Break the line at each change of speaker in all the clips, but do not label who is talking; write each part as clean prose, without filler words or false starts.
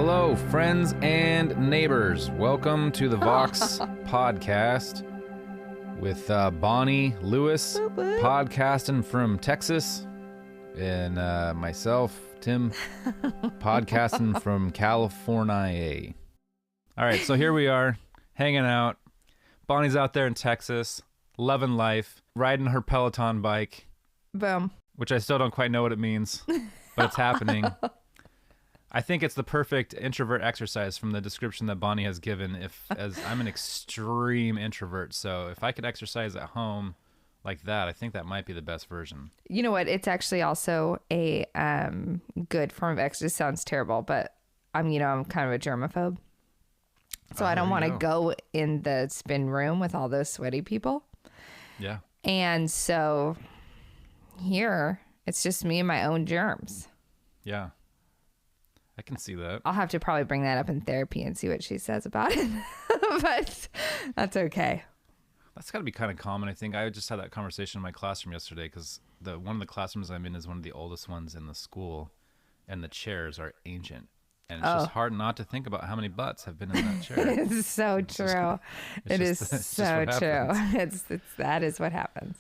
Hello, friends and neighbors. Welcome to the Vox podcast with Bonnie Lewis, podcasting from Texas, and myself, Tim, podcasting from California. All right, so here we are, hanging out. Bonnie's out there in Texas, loving life, riding her Peloton bike.
Boom.
Which I still don't quite know what it means, but it's happening. I think it's the perfect introvert exercise from the description that Bonnie has given, as I'm an extreme introvert. So if I could exercise at home like that, I think that might be the best version.
You know what? It's actually also a good form of exercise. It sounds terrible, but I'm kind of a germaphobe. So I don't want to go in the spin room with all those sweaty people.
Yeah.
And so here, it's just me and my own germs.
Yeah. I can see that.
I'll have to probably bring that up in therapy and see what she says about it. But that's okay.
That's got to be kind of common, I think. I just had that conversation in my classroom yesterday because one of the classrooms I'm in is one of the oldest ones in the school, and the chairs are ancient. And it's just hard not to think about how many butts have been in that chair.
It's so true. It is so true. That is what happens.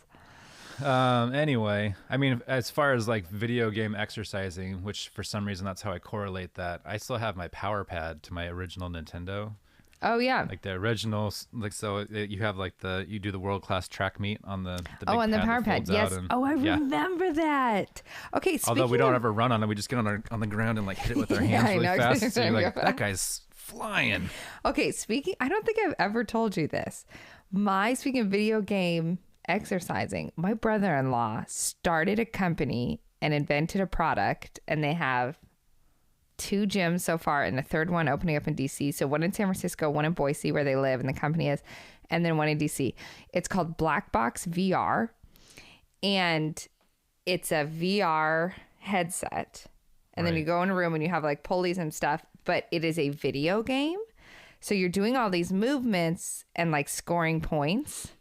Anyway, I mean, as far as like video game exercising, which for some reason that's how I correlate that, I still have my power pad to my original Nintendo.
Oh yeah.
Like the original, like, so you have like you do the world-class track meet on the big
on the
pad
power pad. Yes. I remember that. Okay.
Although we don't ever run on it, we just get on the ground and like hit it with our hands really fast. So you're like, that guy's flying.
Okay. I don't think I've ever told you this. Speaking of video game exercising, my brother-in-law started a company and invented a product, and they have 2 gyms so far and a third one opening up in DC. So one in San Francisco, one in Boise where they live and the company is, and then one in DC. It's called Black Box VR, and it's a VR headset, and then you go in a room and you have like pulleys and stuff, but it is a video game. So you're doing all these movements and like scoring points.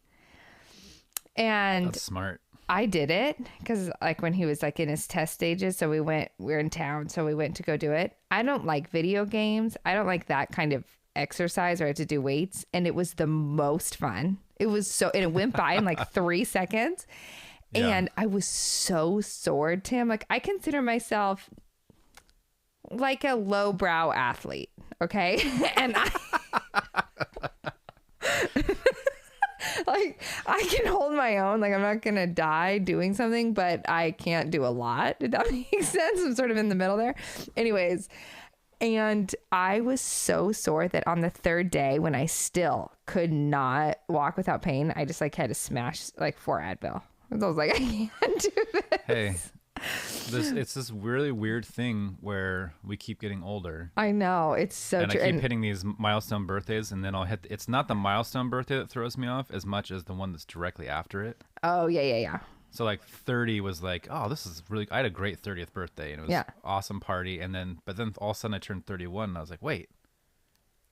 And
that's smart.
I did it because like when he was like in his test stages, so we're in town, so we went to go do it. I don't like video games. I don't like that kind of exercise where I had to do weights, and it was the most fun. And it went by in like 3 seconds. Yeah. And I was so sore, Tim. Like I consider myself like a lowbrow athlete. Okay. And like I can hold my own, like I'm not gonna die doing something, but I can't do a lot. Did that make sense? I'm sort of in the middle there. Anyways, and I was so sore that on the 3rd day, when I still could not walk without pain, I just like had to smash like 4 Advil. I was like, I can't do this.
Hey, it's this really weird thing where we keep getting older.
I know, it's so true.
And I keep hitting these milestone birthdays, and then I'll hit. It's not the milestone birthday that throws me off as much as the one that's directly after it.
Oh yeah.
So like 30 was like, oh, this is really. I had a great 30th birthday, and it was an awesome party. But then all of a sudden I turned 31, and I was like, wait,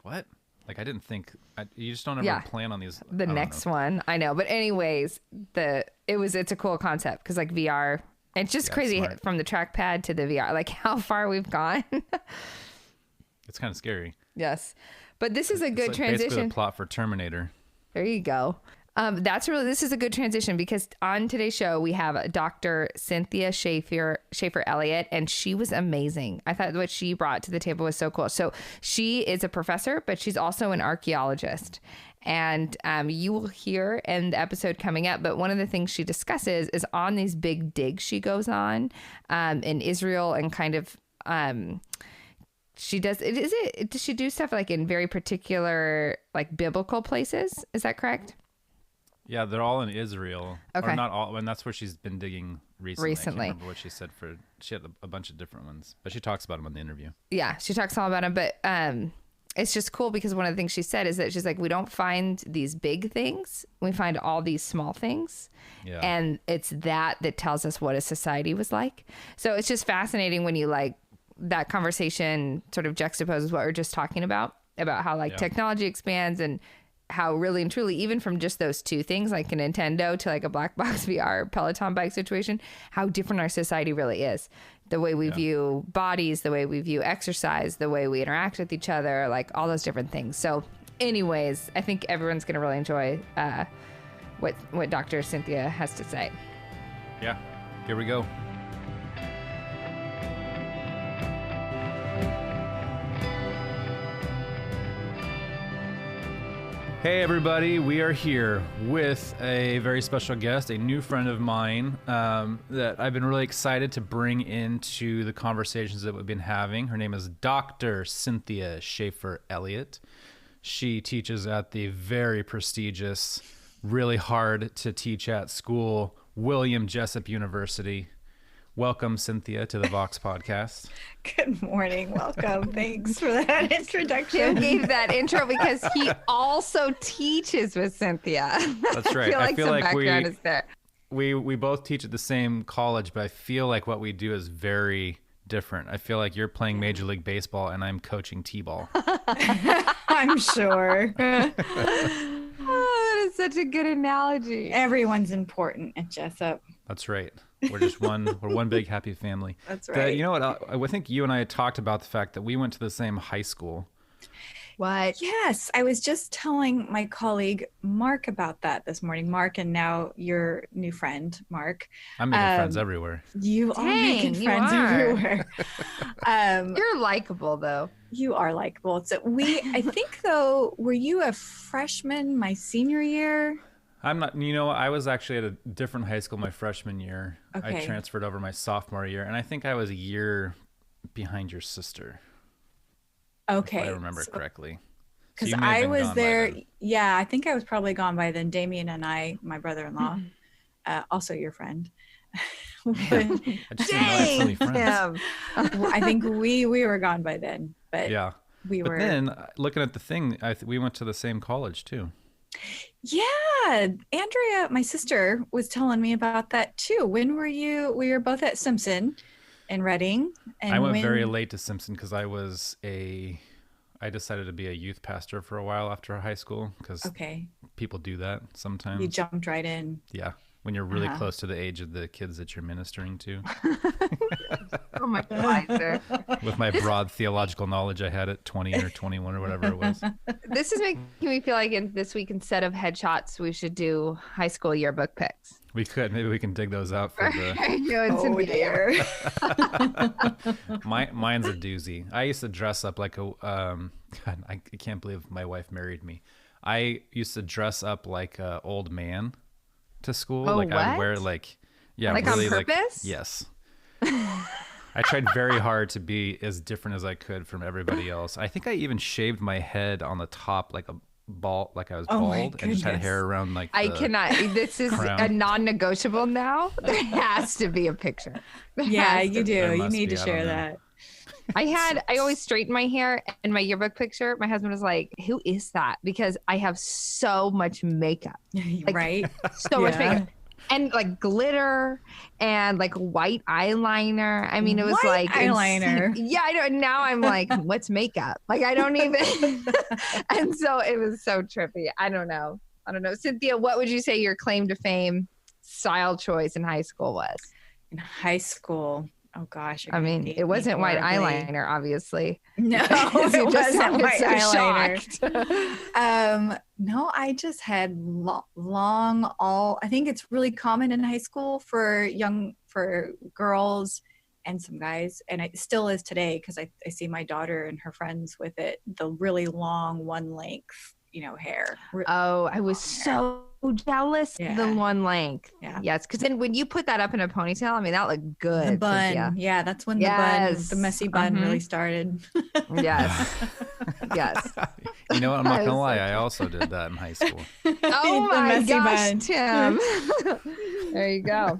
what? Like I didn't think. You just don't ever plan on these.
The next one, I know. But anyways, it's a cool concept because like VR. It's just crazy from the trackpad to the VR, like how far we've gone.
It's kind of scary.
Yes. But this is a good transition.
Basically the plot for Terminator.
There you go. This is a good transition because on today's show, we have Dr. Cynthia Shafer-Elliott, and she was amazing. I thought what she brought to the table was so cool. So she is a professor, but she's also an archaeologist. And you will hear in the episode coming up, but one of the things she discusses is on these big digs she goes on in Israel, and kind of does she do stuff like in very particular like biblical places? Is that correct?
Yeah, they're all in Israel.
Okay.
Or not all, and that's where she's been digging recently. I can't remember what she said she had a bunch of different ones, but she talks about them in the interview. Yeah,
she talks all about them, but it's just cool because one of the things she said is that she's like, we don't find these big things. We find all these small things. Yeah. And it's that tells us what a society was like. So it's just fascinating when you like that conversation sort of juxtaposes what we're just talking about how like technology expands and how really and truly, even from just those two things, like a Nintendo to like a black box VR Peloton bike situation, how different our society really is. The way we view bodies, the way we view exercise, the way we interact with each other, like all those different things. So anyways, I think everyone's going to really enjoy what Dr. Cynthia has to say.
Yeah, here we go. Hey everybody, we are here with a very special guest, a new friend of mine that I've been really excited to bring into the conversations that we've been having. Her name is Dr. Cynthia Shafer-Elliott. She teaches at the very prestigious, really hard to teach at school, William Jessup University. Welcome, Cynthia, to the Vox podcast.
Good morning. Welcome. Thanks for that introduction.
Jim gave that intro because he also teaches with Cynthia.
That's right.
I feel like background is there.
We both teach at the same college, but I feel like what we do is very different. I feel like you're playing Major League Baseball and I'm coaching T-ball.
I'm sure.
Oh, that is such a good analogy.
Everyone's important at Jessup.
That's right. We're just we're one big happy family.
That's right.
You know what? I think you and I had talked about the fact that we went to the same high school.
What?
Yes, I was just telling my colleague Mark about that this morning. Mark, and now your new friend, Mark.
I'm making friends everywhere.
You are making friends everywhere.
You're likable, though.
You are likable. So I think though, were you a freshman my senior year?
I'm not, I was actually at a different high school my freshman year.
Okay.
I transferred over my sophomore year, and I think I was a year behind your sister.
Okay.
If I remember correctly.
Because I was there. Yeah, I think I was probably gone by then. Damien and I, my brother-in-law, also your friend.
I just didn't know I had so many friends.
I think we were gone by then. But
yeah. But then, looking at the thing, we went to the same college, too.
Yeah, Andrea, my sister, was telling me about that too. When were you? We were both at Simpson in Reading. And
I went very late to Simpson because I decided to be a youth pastor for a while after high school because people do that sometimes.
You jumped right in.
Yeah, when you're really close to the age of the kids that you're ministering to.
Oh my God.
With my broad theological knowledge I had at 20 or 21 or whatever it was.
This is making me feel like this week, instead of headshots, we should do high school yearbook pics.
We could. Maybe we can dig those out for the...
Oh, dear.
Mine's a doozy. I used to dress up like a... God, I can't believe my wife married me. I used to dress up like an old man to school.
Oh,
like
what?
I would wear like... Yeah,
like
really,
on purpose?
Like, yes. I tried very hard to be as different as I could from everybody else. I think I even shaved my head on the top like a bald, like I was bald, and just had hair around like
I cannot. This is
crown.
a non-negotiable now. There has to be a picture.
Yeah, you do. You need
be,
to share that.
I always straighten my hair in my yearbook picture. My husband was like, "Who is that?" Because I have so much makeup. Like,
right?
So much makeup. And like glitter and like white eyeliner. I mean, it was
white
like
eyeliner.
Yeah, I know. And now I'm like, what's makeup? Like, I don't even. And so it was so trippy. I don't know. Cynthia, what would you say your claim to fame style choice in high school was?
In high school. Oh gosh.
I mean, it wasn't white eyeliner, obviously.
No, it wasn't white eyeliner.
Shocked.
No, I just had long I think it's really common in high school for girls and some guys, and it still is today because I see my daughter and her friends with it, the really long one length, hair.
Oh, I was so jealous.
Yeah.
The one length.
Yeah.
Yes. Because then when you put that up in a ponytail, I mean, that looked good.
The bun.
Cynthia.
Yeah. That's when
Yes.
the messy bun really started.
Yes. Yes.
You know what? I'm not going to lie. I also did that in high school.
Oh
The
my
messy
gosh,
bun.
Tim. There you go.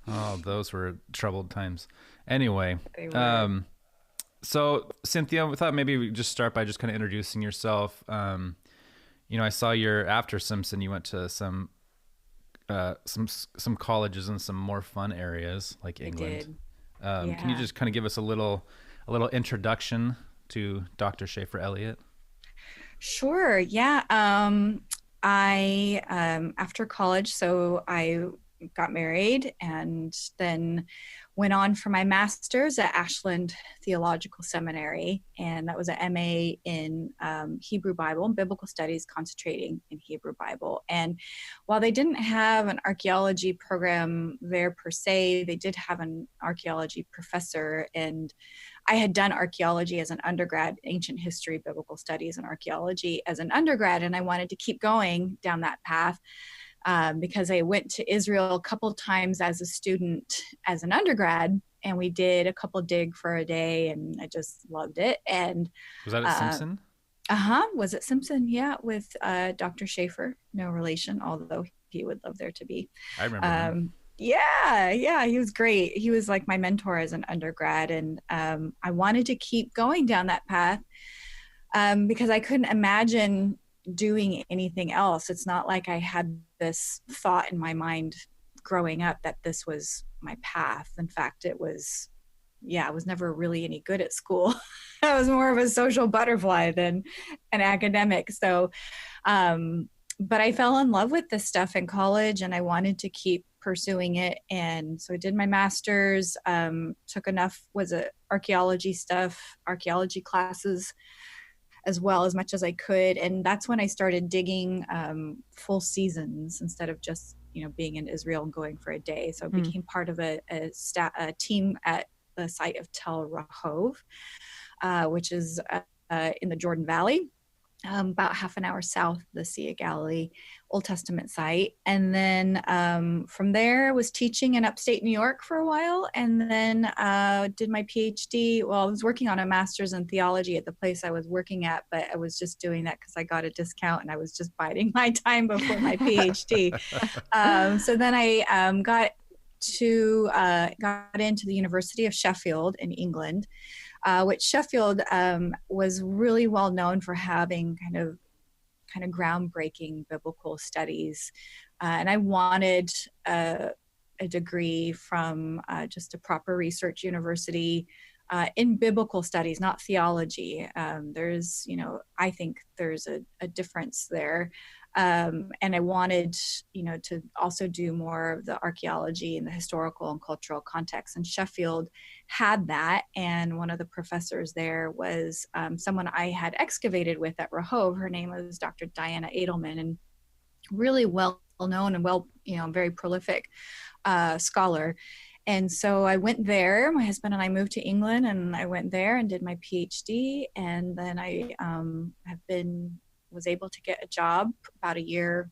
Oh, those were troubled times. Anyway,
They were.
so Cynthia, we thought maybe we just start by just kind of introducing yourself. I saw after Simpson, you went to some colleges in some more fun areas like England. Can you just kind of give us a little introduction to Dr. Shafer-Elliott?
Sure. Yeah. I after college, so I got married and then went on for my master's at Ashland Theological Seminary, and that was an MA in Hebrew Bible and Biblical Studies, concentrating in Hebrew Bible. And while they didn't have an archaeology program there per se, they did have an archaeology professor, and I had done archaeology as an undergrad, ancient history, biblical studies, and archaeology as an undergrad, and I wanted to keep going down that path because I went to Israel a couple times as a student, as an undergrad, and we did a couple dig for a day, and I just loved it. And
Was that at Simpson?
was it Simpson? Yeah, with Dr. Shafer, no relation, although he would love there to be.
I remember him.
Yeah, he was great. He was like my mentor as an undergrad, and I wanted to keep going down that path because I couldn't imagine doing anything else. It's not like I had this thought in my mind growing up that this was my path. In fact, I was never really any good at school. I was more of a social butterfly than an academic. So, but I fell in love with this stuff in college, and I wanted to keep pursuing it. And so I did my master's, took enough archaeology classes as well, as much as I could. And that's when I started digging full seasons instead of just, being in Israel and going for a day. So I became part of a team at the site of Tel Rahov, which is in the Jordan Valley, about half an hour south of the Sea of Galilee, Old Testament site. And then from there was teaching in upstate New York for a while, and then did my PhD. Well, I was working on a master's in theology at the place I was working at, but I was just doing that because I got a discount and I was just biding my time before my PhD. So then I got into the University of Sheffield in England, which Sheffield was really well known for having kind of groundbreaking biblical studies. And I wanted a degree from just a proper research university in biblical studies, not theology. I think there's a difference there. And I wanted, to also do more of the archaeology and the historical and cultural context. And Sheffield had that. And one of the professors there was someone I had excavated with at Rahov. Her name was Dr. Diana Edelman, and really well known and very prolific scholar. And so I went there. My husband and I moved to England, and I went there and did my PhD. And then I was able to get a job about a year.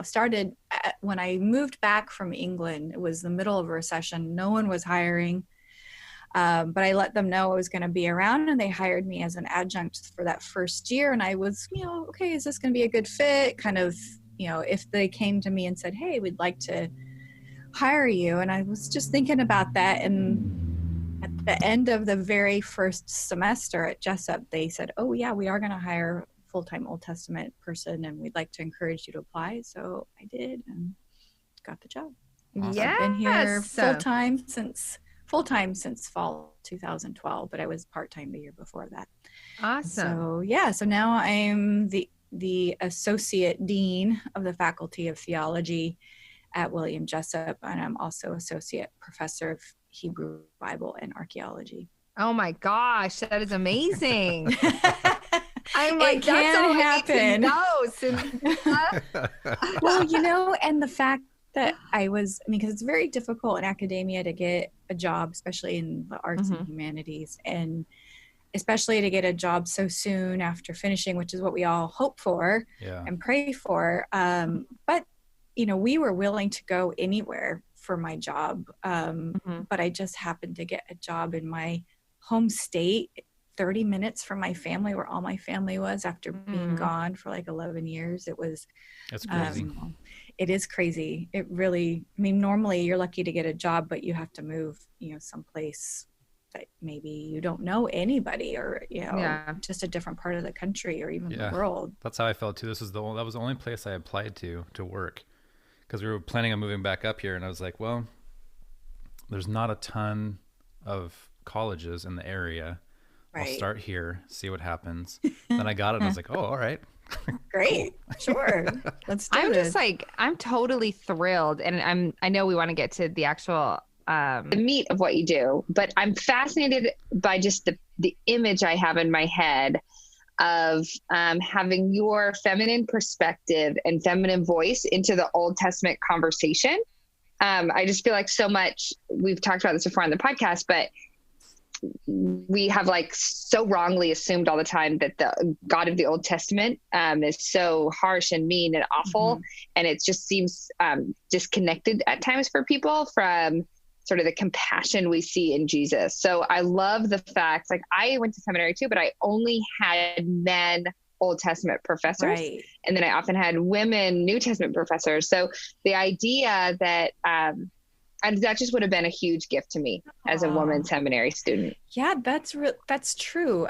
Started when I moved back from England. It was the middle of a recession. No one was hiring. But I let them know I was going to be around, and they hired me as an adjunct for that first year. And I was, okay, is this going to be a good fit? Kind of, if they came to me and said, hey, we'd like to hire you. And I was just thinking about that. And at the end of the very first semester at Jessup, they said, oh yeah, we are going to hire a full-time Old Testament person, and we'd like to encourage you to apply. So I did, and got the job.
Yes.
I've been here full-time since fall 2012, but I was part-time the year before that.
Awesome.
So now I'm the associate dean of the Faculty of Theology at William Jessup, and I'm also associate professor of Hebrew Bible and archaeology.
Oh my gosh, that is amazing. I'm like,
it can happen. Well, and the fact that because it's very difficult in academia to get a job, especially in the arts and humanities, and especially to get a job so soon after finishing, which is what we all hope for and pray for. But, we were willing to go anywhere for my job. But I just happened to get a job in my home state, 30 minutes from my family, where all my family was after being gone for like 11 years. That's crazy. It is crazy. It really, normally you're lucky to get a job, but you have to move, someplace that maybe you don't know anybody, or, just a different part of the country or even the world.
That's how I felt too. That was the only place I applied to work, because we were planning on moving back up here. And I was like, well, there's not a ton of colleges in the area.
Right.
start here, see what happens. Then I got it and I was like, oh, all right.
Great. Sure. Let's do
I'm
this.
just like, I'm totally thrilled. And I know we want to get to the actual the meat of what you do, but I'm fascinated by just the image I have in my head of having your feminine perspective and feminine voice into the Old Testament conversation. I just feel like so much, we've talked about this before on the podcast, but we have like so wrongly assumed all the time that the God of the Old Testament is so harsh and mean and awful. And it just seems disconnected at times for people from sort of the compassion we see in Jesus. So I love the fact, like I went to seminary too, but I only had men Old Testament professors.
Right.
And then I often had women New Testament professors. So the idea that, and that just would have been a huge gift to me as a woman seminary student.
Yeah, that's true.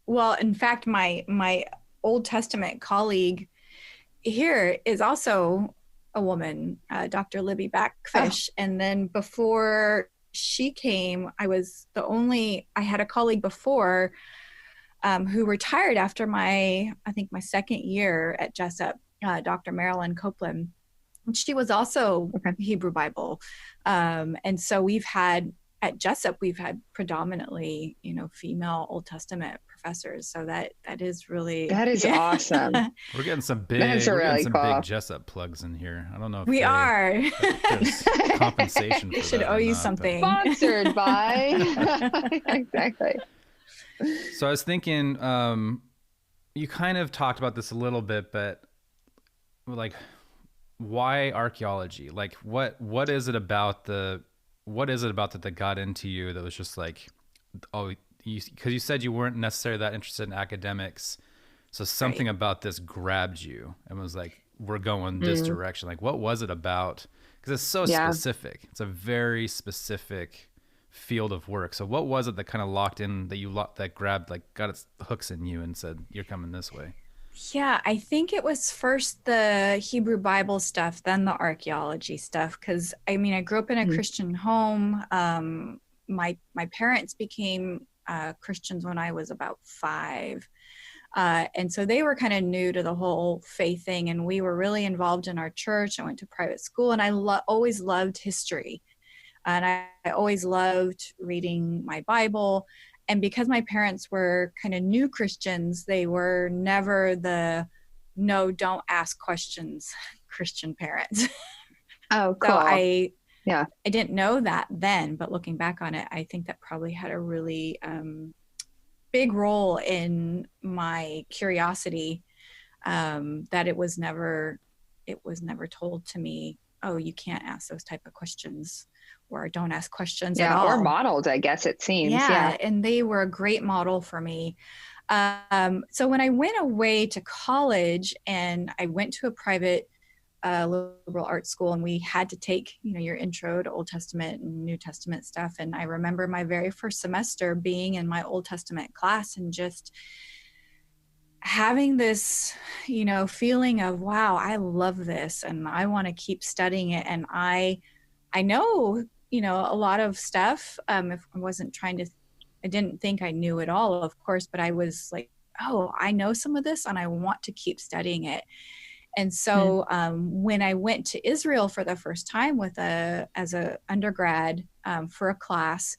Well, in fact, my Old Testament colleague here is also a woman, Dr. Libby Backfish. And then before she came, I had a colleague before who retired after I think my second year at Jessup, Dr. Marilyn Copeland. She was also Hebrew Bible. And so at Jessup, we've had predominantly, female Old Testament professors. So that is
awesome.
We're getting some big Jessup plugs in here. I don't know if
we are.
There's compensation for
should
that
owe you
not,
something.
Sponsored by. Exactly.
So I was thinking, you kind of talked about this a little bit, but like, why archaeology? Like, what is it about that got into you that was just like, oh, because you said you weren't necessarily that interested in academics, so something about this grabbed you and was like, we're going this direction. Like, what was it about? Because it's so specific. It's a very specific field of work. So what was it that kind of locked in, that grabbed, like got its hooks in you and said, you're coming this way?
Yeah, I think it was first the Hebrew Bible stuff, then the archaeology stuff. Because I grew up in a Christian home. My parents became Christians when I was about 5. And so they were kind of new to the whole faith thing. And we were really involved in our church. I went to private school and I always loved history. And I always loved reading my Bible. And because my parents were kind of new Christians, they were never the no, don't ask questions Christian parents.
Oh, cool.
So I didn't know that then, but looking back on it, I think that probably had a really big role in my curiosity, that it was never told to me, oh, you can't ask those type of questions, or don't ask questions at all.
Or modeled, I guess it seems.
Yeah, and they were a great model for me. So when I went away to college and I went to a private liberal arts school, and we had to take, your intro to Old Testament and New Testament stuff. And I remember my very first semester being in my Old Testament class and just having this, feeling of, wow, I love this and I want to keep studying it. And I know, a lot of stuff. If I wasn't I didn't think I knew it all, of course, but I was like, oh, I know some of this and I want to keep studying it. And so when I went to Israel for the first time as a undergrad for a class,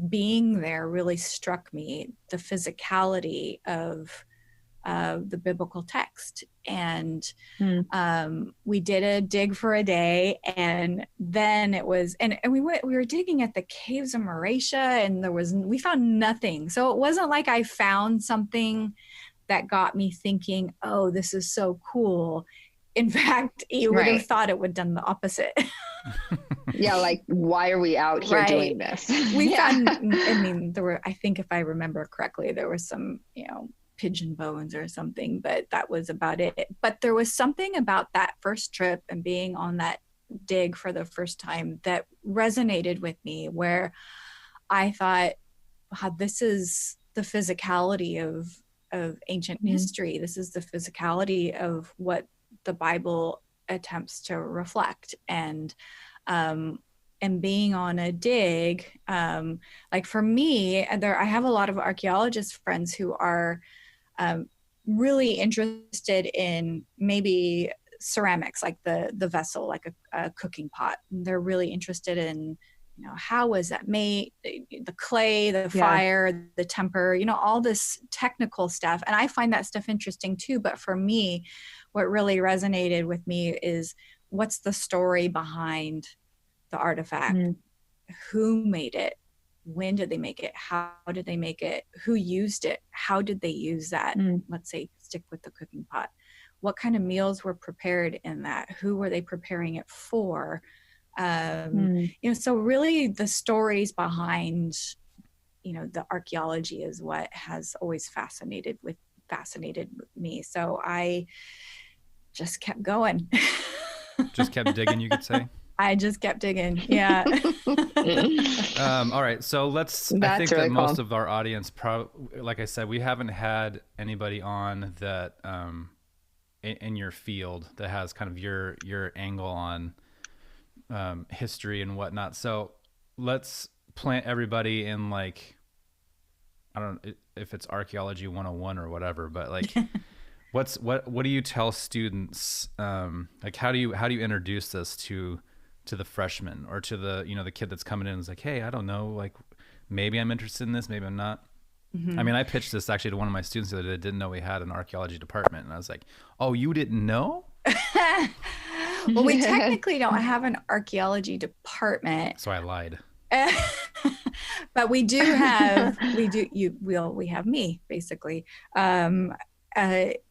being there really struck me, the physicality of the biblical text. And we did a dig for a day, and then it was, and we were digging at the caves of Mauritius, and we found nothing. So it wasn't like I found something that got me thinking, oh, this is so cool. In fact, you would have thought it would have done the opposite.
Yeah, like, why are we out here doing this?
We found, I think if I remember correctly, there were some, pigeon bones or something, but that was about it. But there was something about that first trip and being on that dig for the first time that resonated with me, where I thought, wow, this is the physicality of ancient history. This is the physicality of what the Bible attempts to reflect. And and being on a dig, like for me, I have a lot of archaeologist friends who are really interested in maybe ceramics, like the vessel, like a cooking pot. They're really interested in, how was that made, the clay, the fire, the temper, all this technical stuff. And I find that stuff interesting too. But for me, what really resonated with me is, what's the story behind the artifact? Who made it? When did they make it? How did they make it? Who used it? How did they use that? Let's say, stick with the cooking pot. What kind of meals were prepared in that? Who were they preparing it for? So really the stories behind, the archaeology is what has always fascinated me. So I just kept going.
Just kept digging, you could say.
I just kept digging. Yeah.
All right. So I think
really
that most
cool.
of our audience, like I said, we haven't had anybody on that in your field that has kind of your angle on history and whatnot. So let's plant everybody in, like, I don't know if it's archaeology 101 or whatever, but like, what do you tell students? Like, how do you introduce this to the freshman, or to the, the kid that's coming in and is like, hey, I don't know, like, maybe I'm interested in this, maybe I'm not. I mean, I pitched this actually to one of my students the other day that didn't know we had an archaeology department. And I was like, oh, you didn't know?
Well, we technically don't have an archaeology department.
So I lied.
But we have me, basically,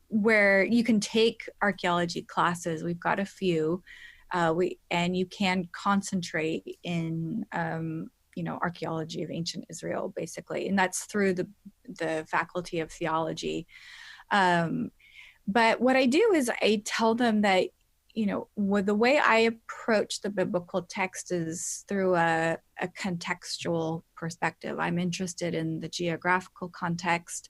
where you can take archaeology classes. We've got a few. And you can concentrate in, archaeology of ancient Israel, basically. And that's through the Faculty of Theology. But what I do is I tell them that, the way I approach the biblical text is through a contextual perspective. I'm interested in the geographical context,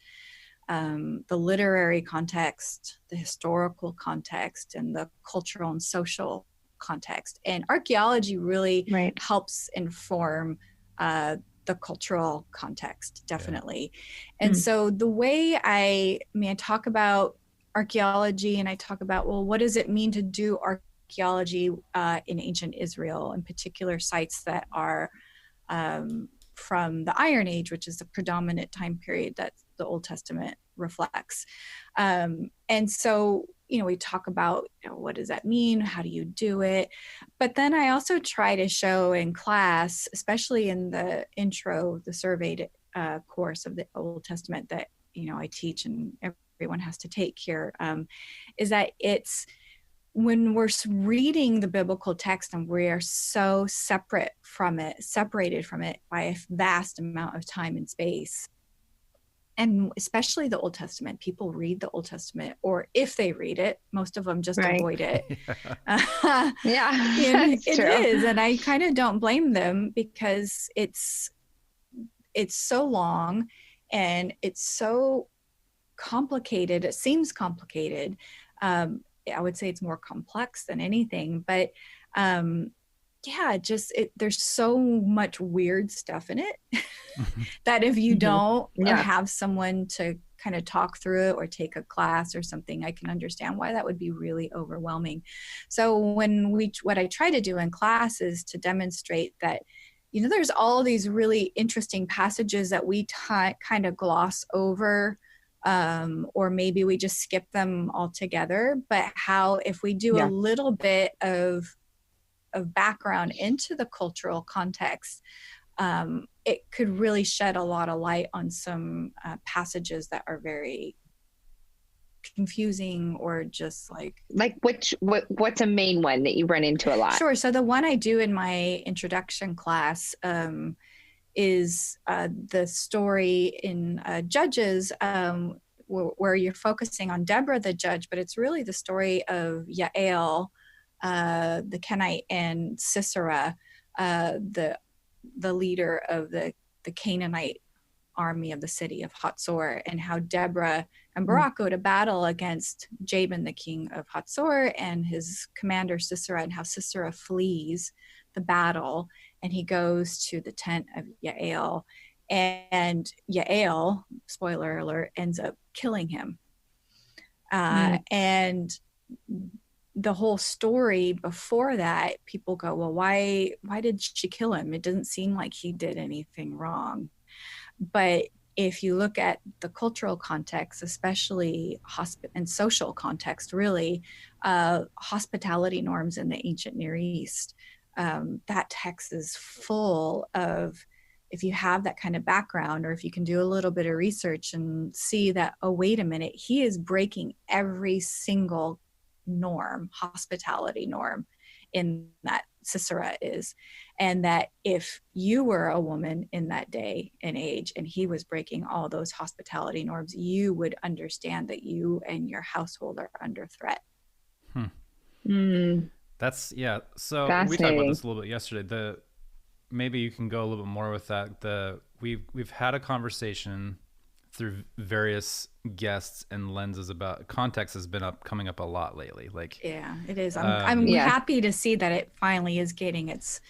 the literary context, the historical context, and the cultural and social context. And archaeology really helps inform the cultural context, definitely. Yeah. And so the way I talk about archaeology, and I talk about, well, what does it mean to do archaeology in ancient Israel, in particular sites that are from the Iron Age, which is the predominant time period that the Old Testament reflects. And so, we talk about, what does that mean? How do you do it? But then I also try to show in class, especially in the intro, the surveyed course of the Old Testament that, I teach and everyone has to take here, is that it's when we're reading the biblical text and we are so separated from it by a vast amount of time and space. And especially the Old Testament, people read the Old Testament, or if they read it, most of them just avoid it. It is. And I kind of don't blame them, because it's so long and it's so complicated. It seems complicated. I would say it's more complex than anything, but there's so much weird stuff in it that if you don't have someone to kind of talk through it or take a class or something, I can understand why that would be really overwhelming. So what I try to do in class is to demonstrate that, there's all these really interesting passages that we kind of gloss over, or maybe we just skip them altogether, but how if we do a little bit of background into the cultural context, it could really shed a lot of light on some passages that are very confusing, or just like
what's a main one that you run into a lot?
Sure. So the one I do in my introduction class is the story in Judges, where you're focusing on Deborah the judge, but it's really the story of Yael, the Kenite, and Sisera, the leader of the Canaanite army of the city of Hatzor, and how Deborah and Barak go to battle against Jabin, the king of Hatzor, and his commander Sisera, and how Sisera flees the battle, and he goes to the tent of Yael, and Yael, spoiler alert, ends up killing him. And the whole story before that, people go, well, why did she kill him? It doesn't seem like he did anything wrong. But if you look at the cultural context, especially and social context, really, hospitality norms in the ancient Near East, that text is full of, if you have that kind of background, or if you can do a little bit of research and see that, oh, wait a minute, he is breaking every single norm, hospitality norm, in that Sisera is. And that if you were a woman in that day and age and he was breaking all those hospitality norms, you would understand that you and your household are under threat.
That's, yeah. So we talked about this a little bit yesterday. Maybe you can go a little bit more with that. We've had a conversation through various guests and lenses about context has been coming up a lot lately. Like, yeah,
it is. I'm happy to see that it finally is getting its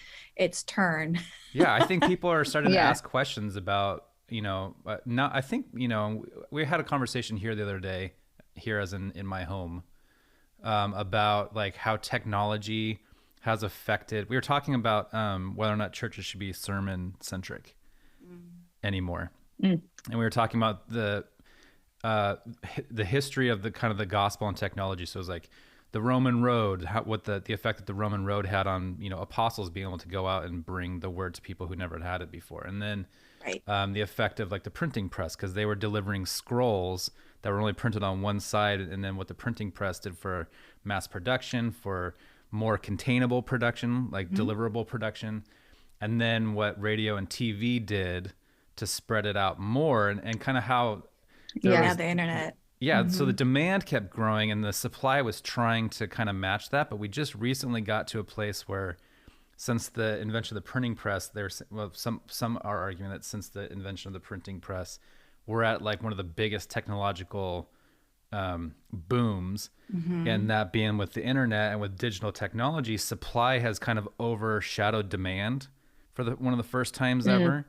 turn.
Yeah, I think people are starting to ask questions about, now I think, we had a conversation here the other day, here as in my home, about like how technology has affected. We were talking about whether or not churches should be sermon centric anymore. And we were talking about the history of the kind of the gospel and technology. So it was like the Roman road, what the effect that the Roman road had on, apostles being able to go out and bring the word to people who never had it before. And then the effect of like the printing press, because they were delivering scrolls that were only printed on one side. And then what the printing press did for mass production, for more containable production, like deliverable production. And then what radio and TV did to spread it out more, and kind of how
the internet.
So the demand kept growing and the supply was trying to kind of match that. But we just recently got to a place where, since the invention of the printing press, some are arguing that since the invention of the printing press, we're at like one of the biggest technological booms, and that being with the internet and with digital technology, supply has kind of overshadowed demand for one of the first times ever.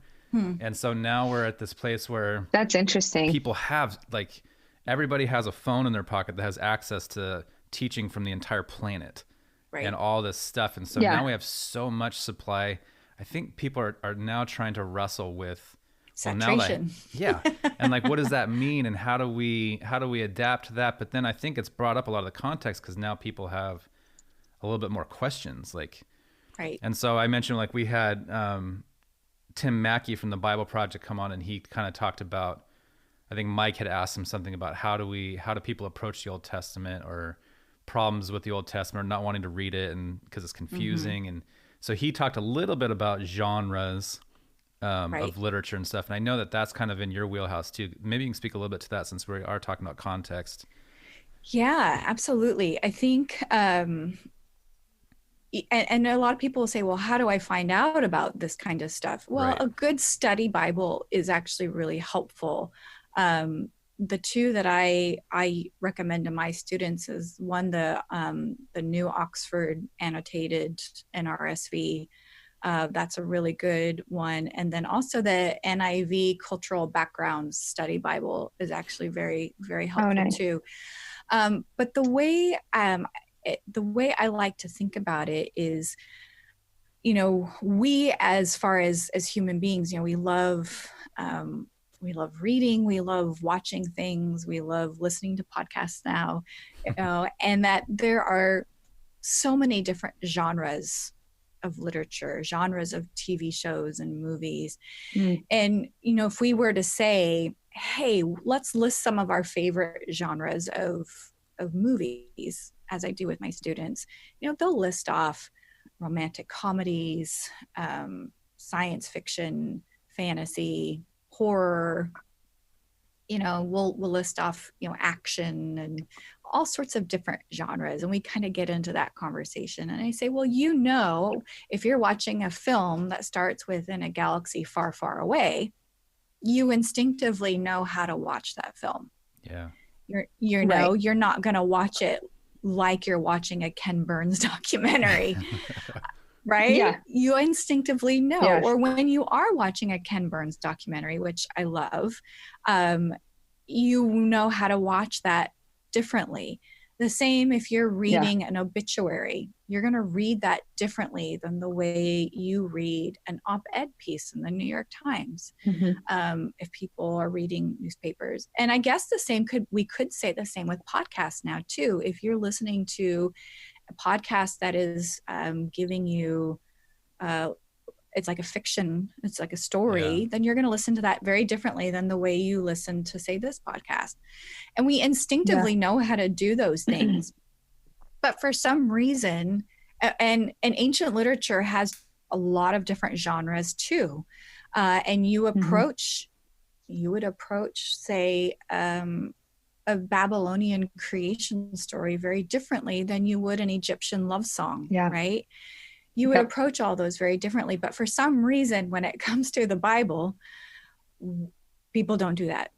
And so now we're at this place where
that's interesting.
People have, like, everybody has a phone in their pocket that has access to teaching from the entire planet and all this stuff. And so now we have so much supply. I think people are now trying to wrestle with
saturation.
And like, what does that mean? And how do we adapt to that? But then I think it's brought up a lot of the context, because now people have a little bit more questions. Like, and so I mentioned, like, we had, Tim Mackey from the Bible Project come on, and he kind of talked about, I think Mike had asked him something about how do people approach the Old Testament, or problems with the Old Testament, or not wanting to read it and because it's confusing. And so he talked a little bit about genres of literature and stuff. And I know that that's kind of in your wheelhouse too. Maybe you can speak a little bit to that, since we are talking about context.
Yeah, absolutely. I think, and a lot of people will say, well, how do I find out about this kind of stuff? Well, a good study Bible is actually really helpful. The two that I recommend to my students is one, the New Oxford Annotated NRSV. That's a really good one. And then also the NIV Cultural Backgrounds Study Bible is actually very, very helpful too. But the way I like to think about it is, we, as far as human beings, we love reading, we love watching things, we love listening to podcasts now, and that there are so many different genres of literature, genres of TV shows and movies. And, if we were to say, hey, let's list some of our favorite genres of movies, as I do with my students, they'll list off romantic comedies, science fiction, fantasy, horror, we'll list off, action and all sorts of different genres. And we kind of get into that conversation. And I say, well, if you're watching a film that starts with in a galaxy far, far away, you instinctively know how to watch that film.
Yeah.
You're not going to watch it like you're watching a Ken Burns documentary. Right?
Yeah.
You instinctively know.
Yes.
Or when you are watching a Ken Burns documentary, which I love, you know how to watch that differently. The same if you're reading an obituary, you're going to read that differently than the way you read an op-ed piece in the New York Times. If people are reading newspapers. And I guess we could say the same with podcasts now too. If you're listening to a podcast that is giving you it's like a fiction, it's like a story, then you're going to listen to that very differently than the way you listen to, say, this podcast. And we instinctively know how to do those things. But for some reason, and ancient literature has a lot of different genres too. And you would approach, say, a Babylonian creation story very differently than you would an Egyptian love song, right? You would approach all those very differently. But for some reason, when it comes to the Bible, people don't do that.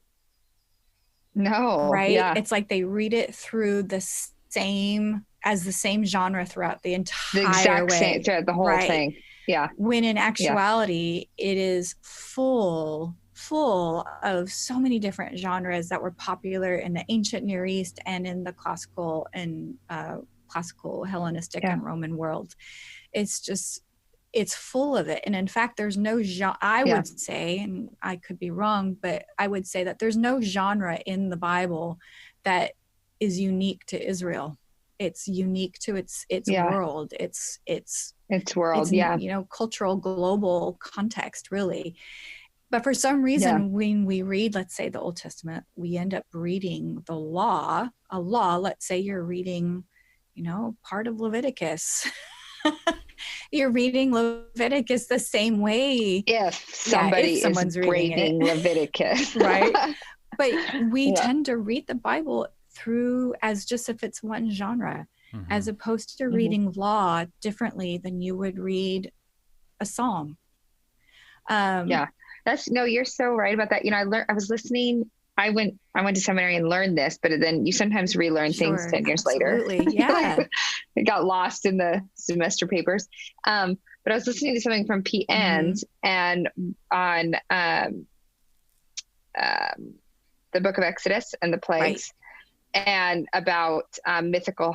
No.
Right?
Yeah.
It's like they read it through the same genre throughout the entire way.
Same throughout the whole thing. Yeah.
When in actuality, it is full of so many different genres that were popular in the ancient Near East and in the classical Hellenistic and Roman world. It's full of it. And in fact, there's no genre, I would say, and I could be wrong, but I would say that there's no genre in the Bible that is unique to Israel. It's unique to its world. Its world, cultural, global context, really. But for some reason, when we read, let's say, the Old Testament, we end up reading a law, let's say you're reading, part of Leviticus. You're reading Leviticus the same way.
If someone's reading Leviticus.
Right. But we tend to read the Bible through as just if it's one genre, as opposed to reading law differently than you would read a psalm.
You're so right about that. I was listening. I went to seminary and learned this, but then you sometimes relearn things 10 years later.
Yeah.
It got lost in the semester papers. But I was listening to something from PNs and on the book of Exodus and the plagues and about mythical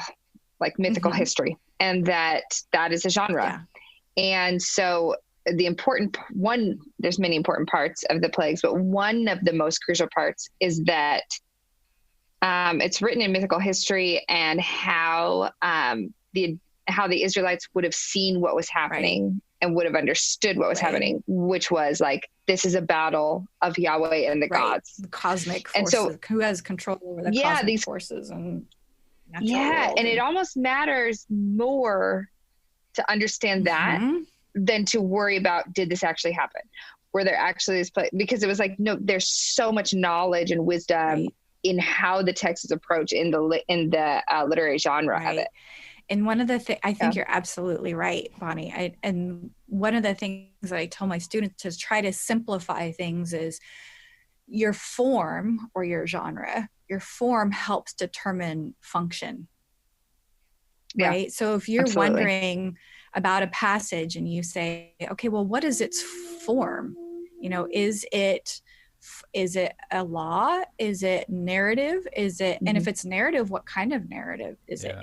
history, and that is a genre. And so the important one, there's many important parts of the plagues, but one of the most crucial parts is that it's written in mythical history and how the Israelites would have seen what was happening and would have understood what was happening, which was like, this is a battle of Yahweh and the gods,
the cosmic forces. And so, who has control over the cosmic forces and world.
And it almost matters more to understand that than to worry about, did this actually happen? Were there actually this place? Because it was like, no, there's so much knowledge and wisdom in how the text is approached in the literary genre of it.
And one of the things, I think you're absolutely right, Bonnie. And one of the things that I tell my students to try to simplify things is your form or your genre. Your form helps determine function, right? So if you're wondering about a passage and you say, okay, well, what is its form? Is it a law? Is it narrative? Is it, and if it's narrative, what kind of narrative is it?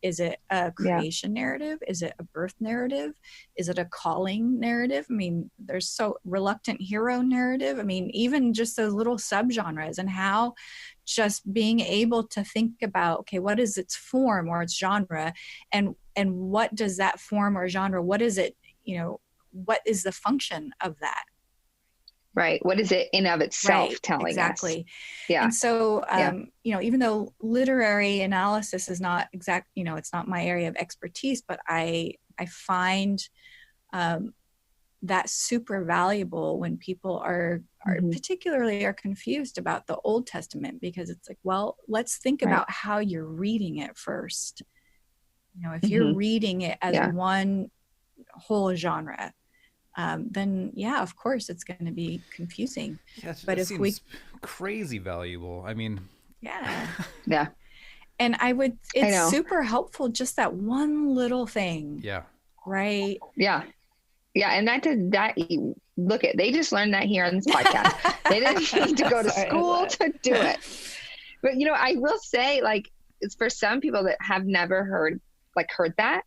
Is it a creation narrative? Is it a birth narrative? Is it a calling narrative? I mean, there's so reluctant hero narrative. I mean, even just those little subgenres, and how just being able to think about, okay, what is its form or its genre, and what does that form or genre, what is it, what is the function of that?
Right. What is it in of itself telling us? Yeah.
And so, even though literary analysis is not it's not my area of expertise, but I find that super valuable when people are particularly are confused about the Old Testament, because it's like, well, let's think about how you're reading it first. If you're reading it as one whole genre, then yeah, of course it's going to be confusing.
Yeah,
But
it
if
seems crazy valuable. I mean,
yeah.
Yeah.
And
I
it's
know.
super helpful, just that one little thing.
yeah.
Right.
Yeah. Yeah. And look at, they just learned that here on this podcast. They didn't need to go to school to do it. But, I will say, like, it's for some people that have never heard that,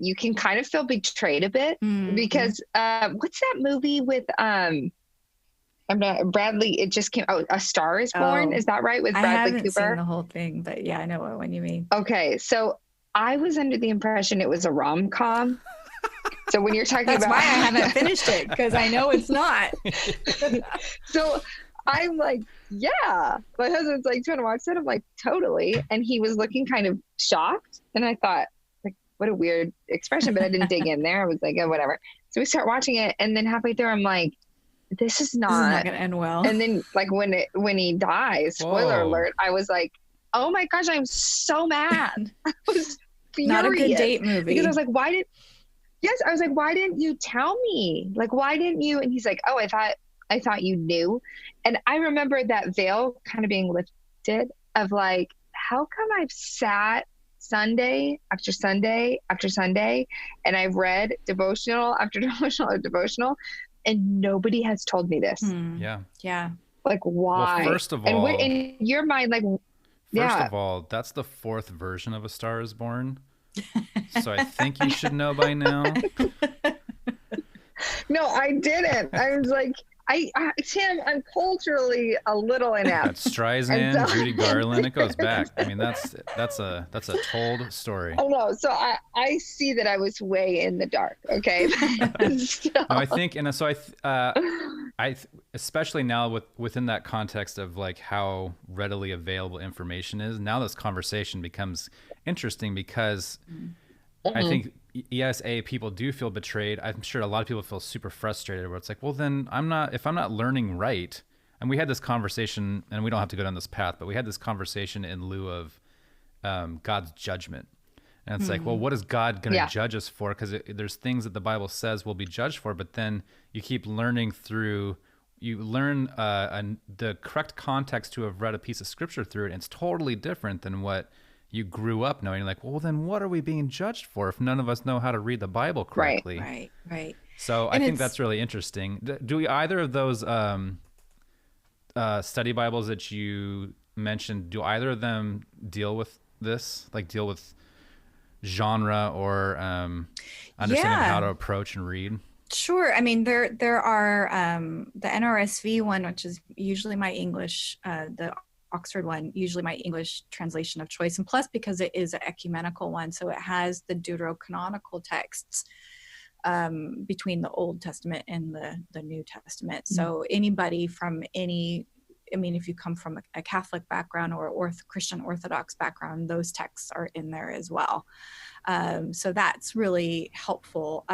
you can kind of feel betrayed a bit because, what's that movie with, Bradley, it just came out, A Star is Born. Is that right? With Bradley
I haven't
Cooper?
seen the whole thing, but yeah, I know what one you mean.
Okay. So I was under the impression it was a rom-com. So when you're talking
That's
about
why I haven't finished it, because I know it's not.
So I'm like, yeah. My husband's like, do you want to watch that? I'm like, totally. And he was looking kind of shocked. And I thought, like, what a weird expression, but I didn't dig in there. I was like, oh, whatever. So we start watching it. And then halfway through, I'm like, this is not
going to end well.
And then like when he dies, spoiler alert, I was like, oh my gosh, I'm so mad. I was furious.
Not a good date movie.
Because I was like, why didn't you tell me? Like, why didn't you? And he's like, oh, I thought you knew. And I remember that veil kind of being lifted of like, how come I've sat Sunday after Sunday after Sunday and I've read devotional after devotional after devotional and nobody has told me this.
Yeah.
Yeah.
Like, why?
Well, first of all,
and in your mind, like,
first of all, that's the 4th version of A Star is Born. So I think you should know by now.
No, I didn't. I was like, Tim, I'm culturally a little inept.
That's Streisand, Judy Garland. It goes back. I mean, that's a told story.
I know. So I see that I was way in the dark. Okay. So.
No, I think, and so especially now within that context of like how readily available information is. Now this conversation becomes interesting because I think yes, people do feel betrayed. I'm sure a lot of people feel super frustrated where it's like, well, then if I'm not learning right. And we had this conversation, and we don't have to go down this path, but we had this conversation in lieu of God's judgment. And it's like, well, what is God going to judge us for? Because there's things that the Bible says we'll be judged for, but then you keep learning you learn the correct context to have read a piece of scripture through it. And it's totally different than what you grew up knowing. You're like, well, then what are we being judged for if none of us know how to read the Bible correctly?
Right.
So I think that's really interesting. Do either of those study Bibles that you mentioned, do either of them deal with this, like deal with genre or understanding how to approach and read?
Sure. I mean, there are the NRSV one, which is usually my English, the Oxford one, usually my English translation of choice. And plus, because it is an ecumenical one, so it has the deuterocanonical texts between the Old Testament and the New Testament. So anybody from if you come from a Catholic background or Christian Orthodox background, those texts are in there as well. So that's really helpful,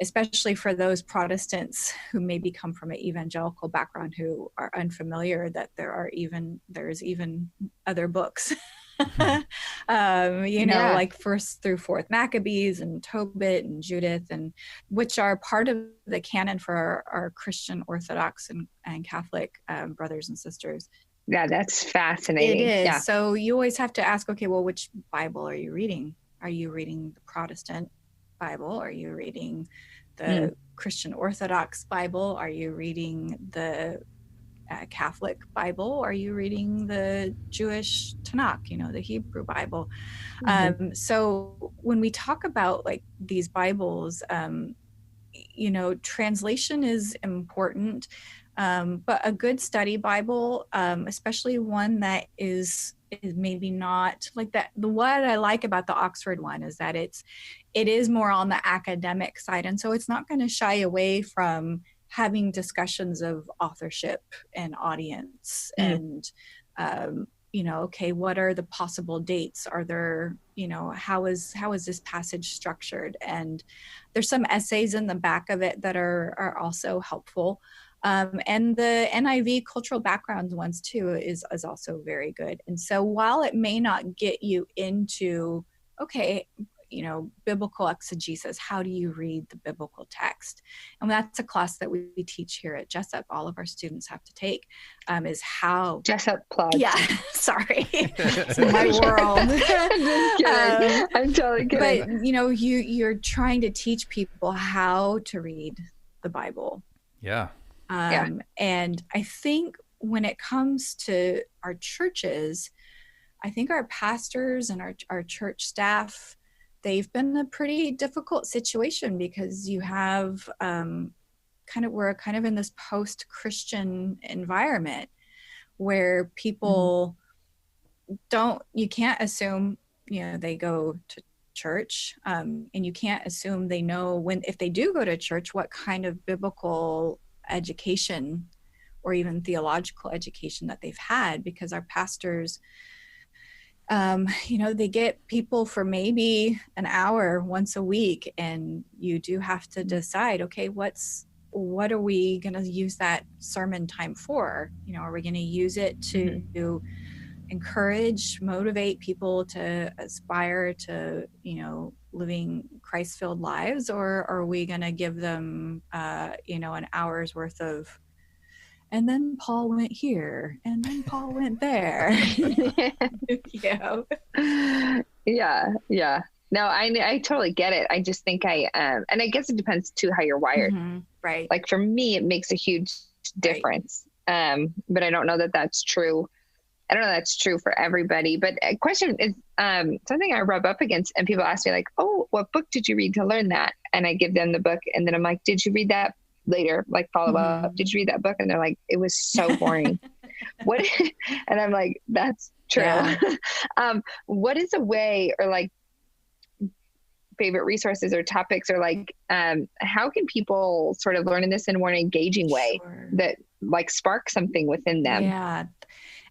especially for those Protestants who maybe come from an evangelical background who are unfamiliar that there's even other books. Like 1st through 4th Maccabees and Tobit and Judith, and which are part of the canon for our Christian Orthodox and Catholic brothers and sisters.
Yeah, that's fascinating.
It is.
Yeah.
So you always have to ask, okay, well, which Bible are you reading? Are you reading the Protestant Bible? Are you reading the Christian Orthodox Bible? Are you reading the Catholic Bible? Are you reading the Jewish Tanakh, the Hebrew Bible? So when we talk about like these Bibles, translation is important, but a good study Bible, especially one that is maybe not like that. What I like about the Oxford one is that it is more on the academic side, and so it's not going to shy away from having discussions of authorship and audience and okay, what are the possible dates? Are there, how is this passage structured? And there's some essays in the back of it that are also helpful. And the NIV cultural backgrounds ones too is also very good. And so while it may not get you into, okay, biblical exegesis. How do you read the biblical text? And that's a class that we teach here at Jessup. All of our students have to take, is how
Jessup plug.
Yeah, sorry, it's my world.
I'm just kidding. I'm totally kidding.
But you're trying to teach people how to read the Bible.
Yeah.
And I think when it comes to our churches, I think our pastors and our church staff, they've been in a pretty difficult situation because you have we're kind of in this post-Christian environment where people you can't assume, they go to church, and you can't assume they know if they do go to church, what kind of biblical education or even theological education that they've had, because our pastors, they get people for maybe an hour once a week, and you do have to decide, okay, what are we going to use that sermon time for? Are we going to use it to encourage, motivate people to aspire to, living Christ-filled lives, or are we going to give them, an hour's worth of, and then Paul went here, and then Paul went there.
Yeah. No, I totally get it. I just think and I guess it depends too how you're wired.
Right.
Like for me, it makes a huge difference. Right. But I don't know that that's true. I don't know that's true for everybody. But a question is something I rub up against, and people ask me like, "Oh, what book did you read to learn that?" And I give them the book, and then I'm like, "Did you read that?" Later, like follow up, did you read that book? And they're like, it was so boring. What? And I'm like, that's true. Yeah. What is a way, or like favorite resources or topics, or like how can people sort of learn in this in a more engaging way that like spark something within them?
Yeah.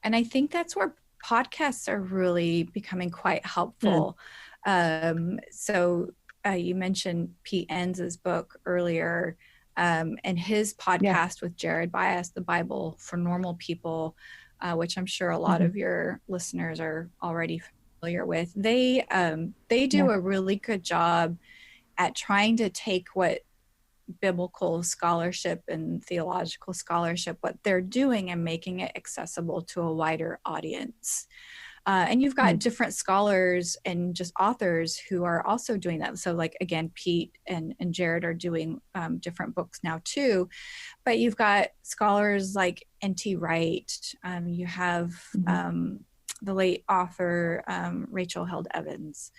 And I think that's where podcasts are really becoming quite helpful. So you mentioned Pete Enns' book earlier. And his podcast with Jared Bias, The Bible for Normal People, which I'm sure a lot of your listeners are already familiar with. They do a really good job at trying to take what biblical scholarship and theological scholarship, what they're doing, and making it accessible to a wider audience. And you've got different scholars and just authors who are also doing that. So like, again, Pete and Jared are doing different books now too, but you've got scholars like N.T. Wright. You have the late author, Rachel Held Evans,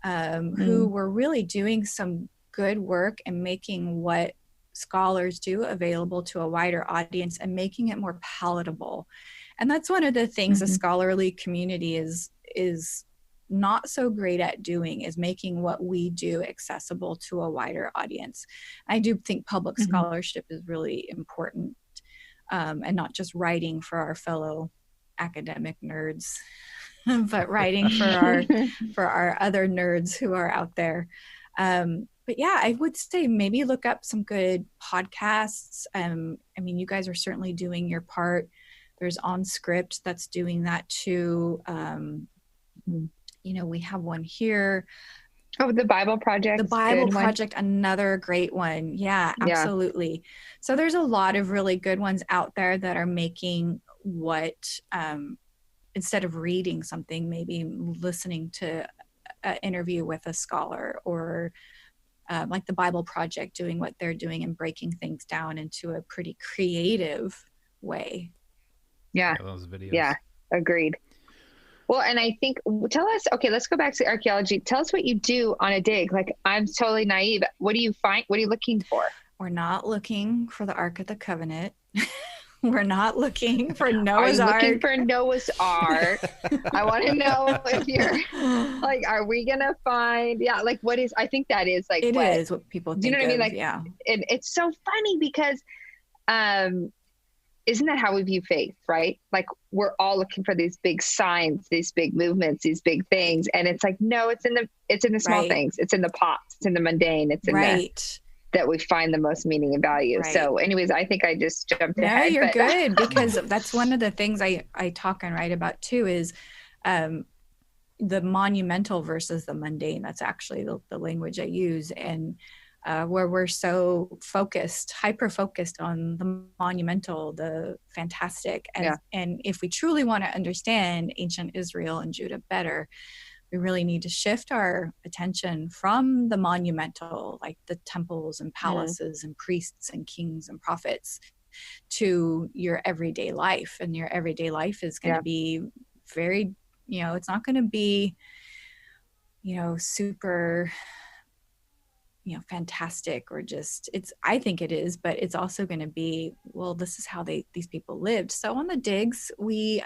who were really doing some good work and making what scholars do available to a wider audience and making it more palatable. And that's one of the things the scholarly community is not so great at doing, is making what we do accessible to a wider audience. I do think public scholarship is really important, and not just writing for our fellow academic nerds, but writing for our other nerds who are out there. But yeah, I would say maybe look up some good podcasts. I mean, you guys are certainly doing your part. There's OnScript that's doing that too. We have one here.
Oh, the Bible Project.
The Bible Project, another great one. Yeah, absolutely. So there's a lot of really good ones out there that are making what, instead of reading something, maybe listening to an interview with a scholar, or like the Bible Project doing what they're doing and breaking things down into a pretty creative way.
Yeah.
Those videos. Yeah.
Agreed. Well, and I think, tell us, okay, let's go back to archaeology. Tell us what you do on a dig. Like, I'm totally naive. What do you find? What are you looking for?
We're not looking for the Ark of the Covenant. We're not looking for Noah's Ark.
Are you looking for Noah's Ark? I want to know if you're like, are we going to find, like, what is, I think that is like,
it is what people think.
You know what I mean? Like,
yeah.
It's so funny because, isn't that how we view faith, right? Like, we're all looking for these big signs, these big movements, these big things. And it's like, no, it's in the small things. It's in the pots. It's in the mundane. It's in that we find the most meaning and value. Right. So anyways, I think I just jumped ahead.
No, you're good, because that's one of the things I talk and write about too is, the monumental versus the mundane. That's actually the language I use. And where we're so hyper focused on the monumental, the fantastic. And if we truly want to understand ancient Israel and Judah better, we really need to shift our attention from the monumental, like the temples and palaces and priests and kings and prophets, to your everyday life. And your everyday life is going to be very, it's not going to be, super, fantastic, or just, I think it is, but it's also going to be, well, this is how these people lived. So on the digs, we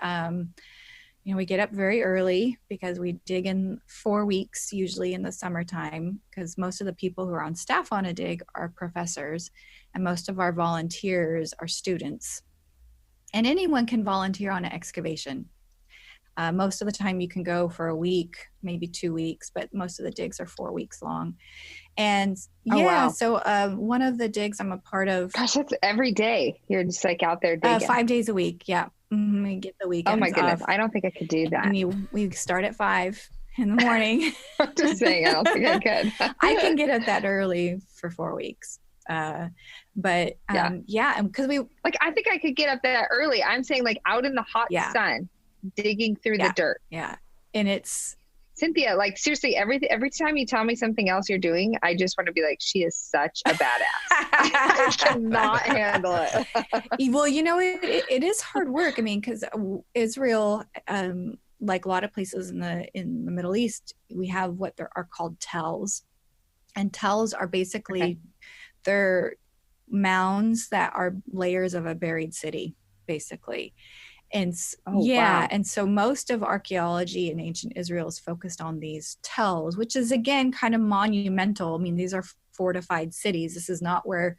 get up very early because we dig in 4 weeks, usually in the summertime, because most of the people who are on staff on a dig are professors, and most of our volunteers are students. And anyone can volunteer on an excavation. Most of the time you can go for a week, maybe 2 weeks, but most of the digs are 4 weeks long. And so one of the digs I'm a part of.
Gosh, that's every day. You're just like out there digging.
5 days a week. Yeah. We get the weekends.
Oh my goodness.
off.
I don't think I could do that.
And we start at 5 in the morning.
I'm just saying, I don't think I could.
I can get up that early for 4 weeks. Because we,
like, I think I could get up that early. I'm saying, like, out in the hot sun, digging through the dirt.
Yeah. And it's,
Cynthia, like, seriously, every time you tell me something else you're doing, I just want to be like, she is such a badass. I cannot handle it.
Well, it is hard work. I mean, because Israel, like a lot of places in the Middle East, we have what there are called tells, and tells are basically they're mounds that are layers of a buried city, basically. And
wow.
And so most of archaeology in ancient Israel is focused on these tells, which is, again, kind of monumental. I mean, these are fortified cities. This is not where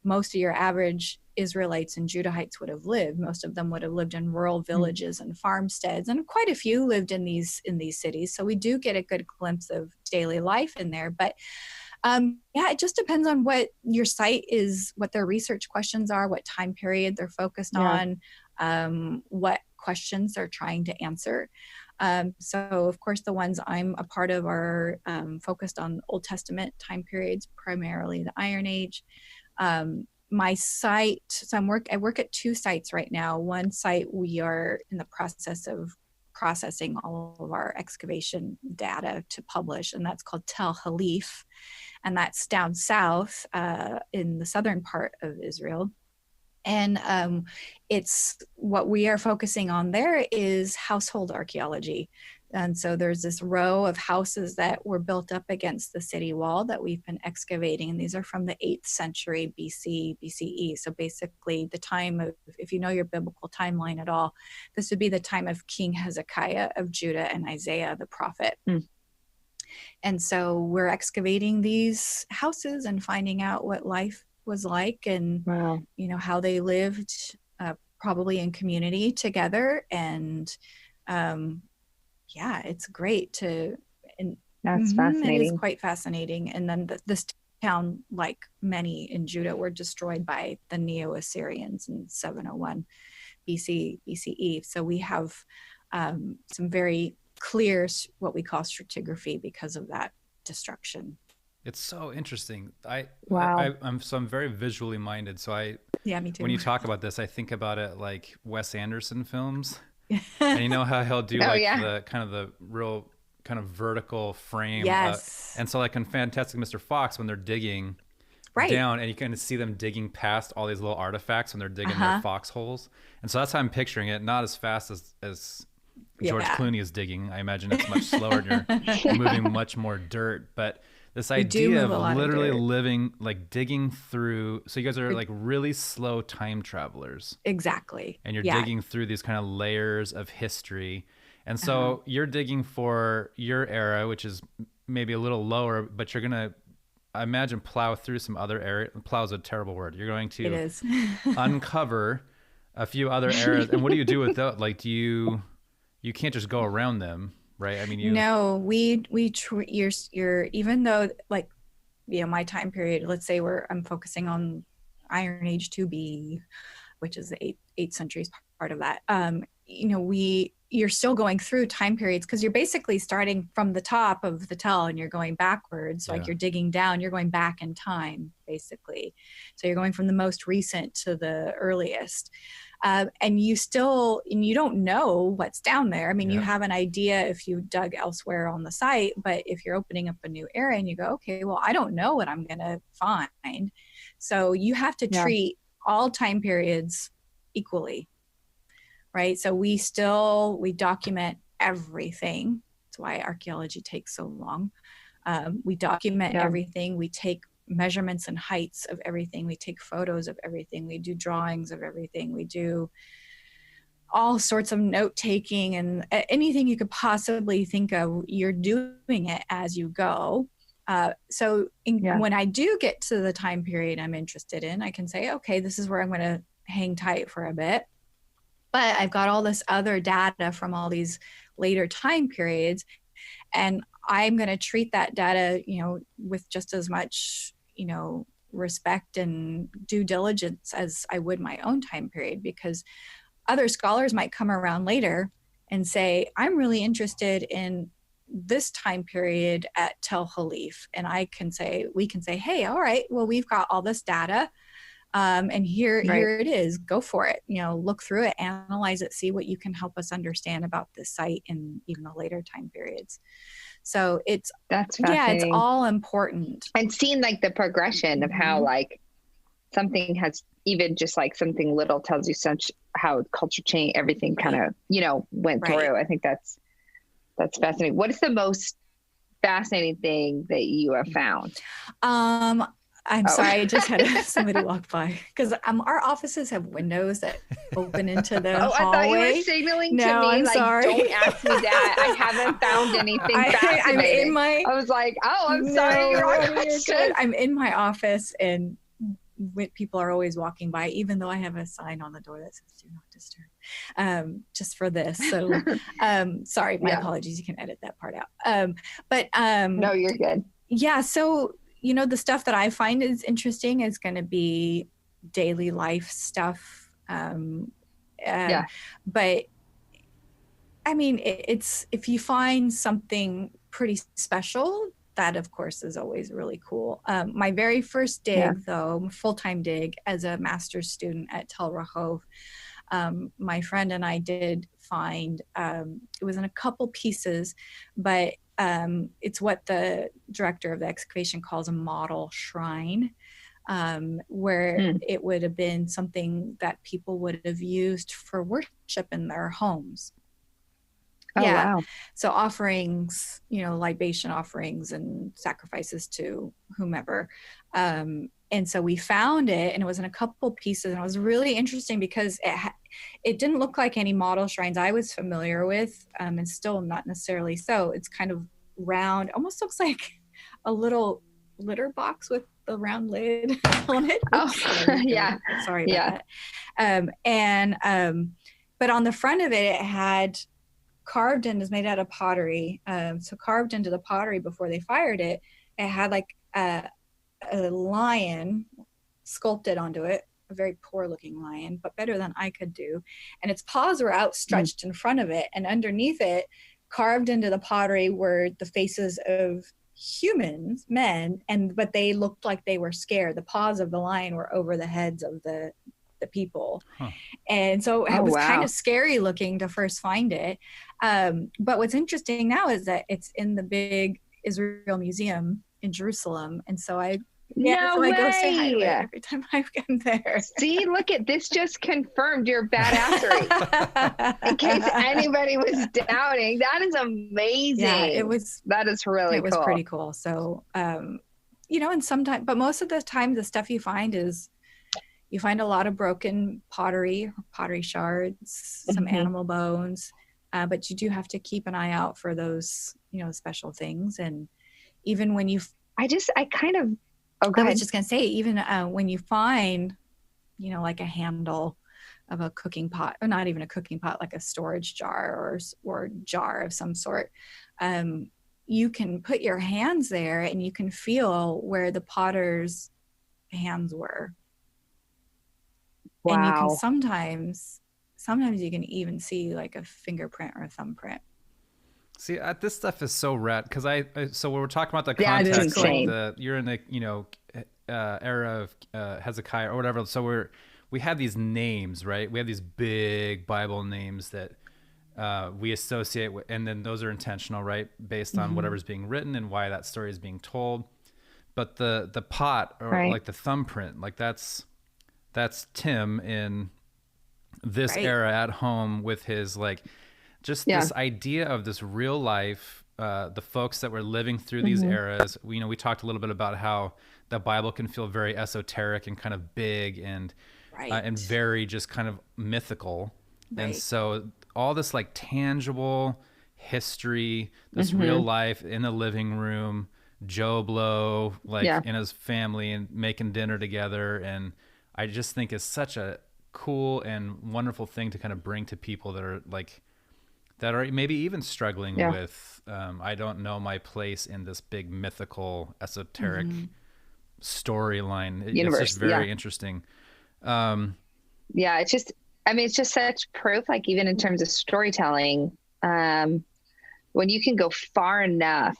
most of your average Israelites and Judahites would have lived. Most of them would have lived in rural villages and farmsteads, and quite a few lived in these cities. So we do get a good glimpse of daily life in there. But it just depends on what your site is, what their research questions are, what time period they're focused on, what questions they're trying to answer. So, of course, the ones I'm a part of are focused on Old Testament time periods, primarily the Iron Age. My site, so I work at 2 sites right now. One site, we are in the process of processing all of our excavation data to publish, and that's called Tel Halif, and that's down south in the southern part of Israel. And it's what we are focusing on there is household archaeology. And so there's this row of houses that were built up against the city wall that we've been excavating. And these are from the 8th century BCE. So basically the time of, if you know your biblical timeline at all, this would be the time of King Hezekiah of Judah and Isaiah the prophet. And so we're excavating these houses and finding out what life was like, and how they lived, probably in community together. And it's great to. And
that's fascinating.
It is quite fascinating. And then this town, like many in Judah, were destroyed by the Neo-Assyrians in 701 BCE. So we have some very clear what we call stratigraphy because of that destruction.
It's so interesting. I'm very visually minded. So
me too.
When you talk about this, I think about it like Wes Anderson films. And you know how he'll do the kind of the real kind of vertical frame.
Yes.
And so like in Fantastic Mr. Fox, when they're digging down, and you kind of see them digging past all these little artifacts when they're digging their foxholes. And so that's how I'm picturing it. Not as fast as George Clooney is digging. I imagine it's much slower and you're moving much more dirt. But this idea of literally living, like digging through. So you guys are like really slow time travelers.
Exactly.
And you're digging through these kind of layers of history. And so you're digging for your era, which is maybe a little lower, but you're going to, I imagine, plow through some other area. Plow is a terrible word. You're going to uncover a few other eras. And what do you do with those? Like, you can't just go around them. Right. I mean,
no, you're even though, like, my time period, let's say I'm focusing on Iron Age 2B, which is the 8th century part of that. you're still going through time periods because you're basically starting from the top of the tell and you're going backwards. Like you're digging down, you're going back in time, basically. So you're going from the most recent to the earliest. And you don't know what's down there. I mean, you have an idea if you dug elsewhere on the site, but if you're opening up a new area and you go, okay, well, I don't know what I'm going to find. So you have to treat all time periods equally. Right. So we document everything. That's why archaeology takes so long. We document everything. We take measurements and heights of everything. We take photos of everything. We do drawings of everything. We do all sorts of note taking and anything you could possibly think of. You're doing it as you go. When I do get to the time period I'm interested in, I can say, okay, this is where I'm going to hang tight for a bit. But I've got all this other data from all these later time periods, and I'm going to treat that data, with just as much, respect and due diligence as I would my own time period, because other scholars might come around later and say, I'm really interested in this time period at Tel Halif. And we can say, hey, all right, well, we've got all this data. And here it is, go for it, look through it, analyze it, see what you can help us understand about this site in even the later time periods. So that's fascinating. It's all important.
And seeing like the progression of how like something has, even just like something little tells you how culture change, everything kind of, went through. I think that's fascinating. What is the most fascinating thing that you have found?
I'm sorry, I just had somebody walk by because our offices have windows that open into the hallway.
I thought you were signaling to me.
I'm
like,
sorry.
Don't ask me that. I haven't found anything fascinating. I was like, I'm sorry.
You're good. I'm in my office and people are always walking by, even though I have a sign on the door that says "Do not disturb," just for this. So, sorry, my apologies. You can edit that part out.
No, you're good.
Yeah. So. The stuff that I find is interesting is going to be daily life stuff. But I mean, it's if you find something pretty special, that of course is always really cool. My very first dig, though, full-time dig as a master's student at Tel Rahov, my friend and I did find, it was in a couple pieces, but it's what the director of the excavation calls a model shrine, where it would have been something that people would have used for worship in their homes.
Oh, wow.
So offerings, libation offerings and sacrifices to whomever. And so we found it, and it was in a couple pieces, and it was really interesting because it didn't look like any model shrines I was familiar with, and still not necessarily so. It's kind of round, almost looks like a little litter box with the round lid on it. Sorry about that. But on the front of it had carved in, is made out of pottery. So carved into the pottery before they fired it, it had like a lion sculpted onto it, a very poor looking lion, but better than I could do. And its paws were outstretched in front of it, and underneath it, carved into the pottery, were the faces of humans, men, but they looked like they were scared. The paws of the lion were over the heads of the people. And so it was kind of scary looking to first find it. But what's interesting now is that it's in the big Israel Museum in Jerusalem. And so I go say hi to it every time I've been there.
See, look at this, just confirmed your badassery. In case anybody was doubting, that is amazing.
Yeah,
that is really cool.
It was pretty cool. So, and sometimes, but most of the time, the stuff you find is, you find a lot of broken pottery shards, some animal bones, but you do have to keep an eye out for those, special things. And even when I was just going to say, even when you find, like a handle of a cooking pot, or not even a cooking pot, like a storage jar or jar of some sort, you can put your hands there and you can feel where the potter's hands were. Wow. And you can sometimes sometimes you can even see like a fingerprint or a thumbprint.
See, this stuff is so rad because so when we're talking about the
Yeah, it's
context,
insane.
you're in the era of Hezekiah or whatever. So we have these names, right? We have these big Bible names that we associate with, and then those are intentional, right, based on whatever's being written and why that story is being told. But the pot or
Right.
like the thumbprint, like that's Tim in this
Right.
era at home with his like just this idea of this real life, the folks that were living through these eras. We talked a little bit about how the Bible can feel very esoteric and kind of big and and very just kind of mythical.
Right.
And so all this like tangible history, this real life in the living room, Joe Blow, like in his family and making dinner together. And I just think it's such a cool and wonderful thing to kind of bring to people that are maybe even struggling with, I don't know my place in this big mythical, esoteric storyline. It's just very interesting.
It's just, I mean, it's just such proof, like even in terms of storytelling, when you can go far enough